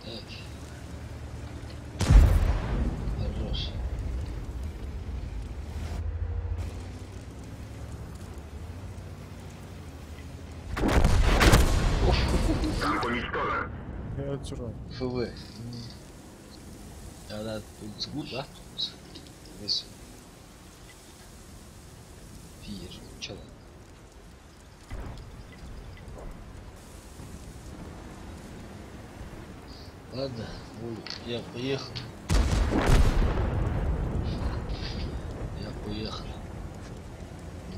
Так. Хорош.
Танк уничтожен.
Я отсюда.
ФВ. Она тут сгут, да? Весь. Фиер, чё там? Ладно, я поехал. Я поехал.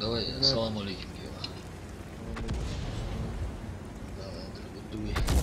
Давай,
Да.
салам алейкум. Давай, дорогой.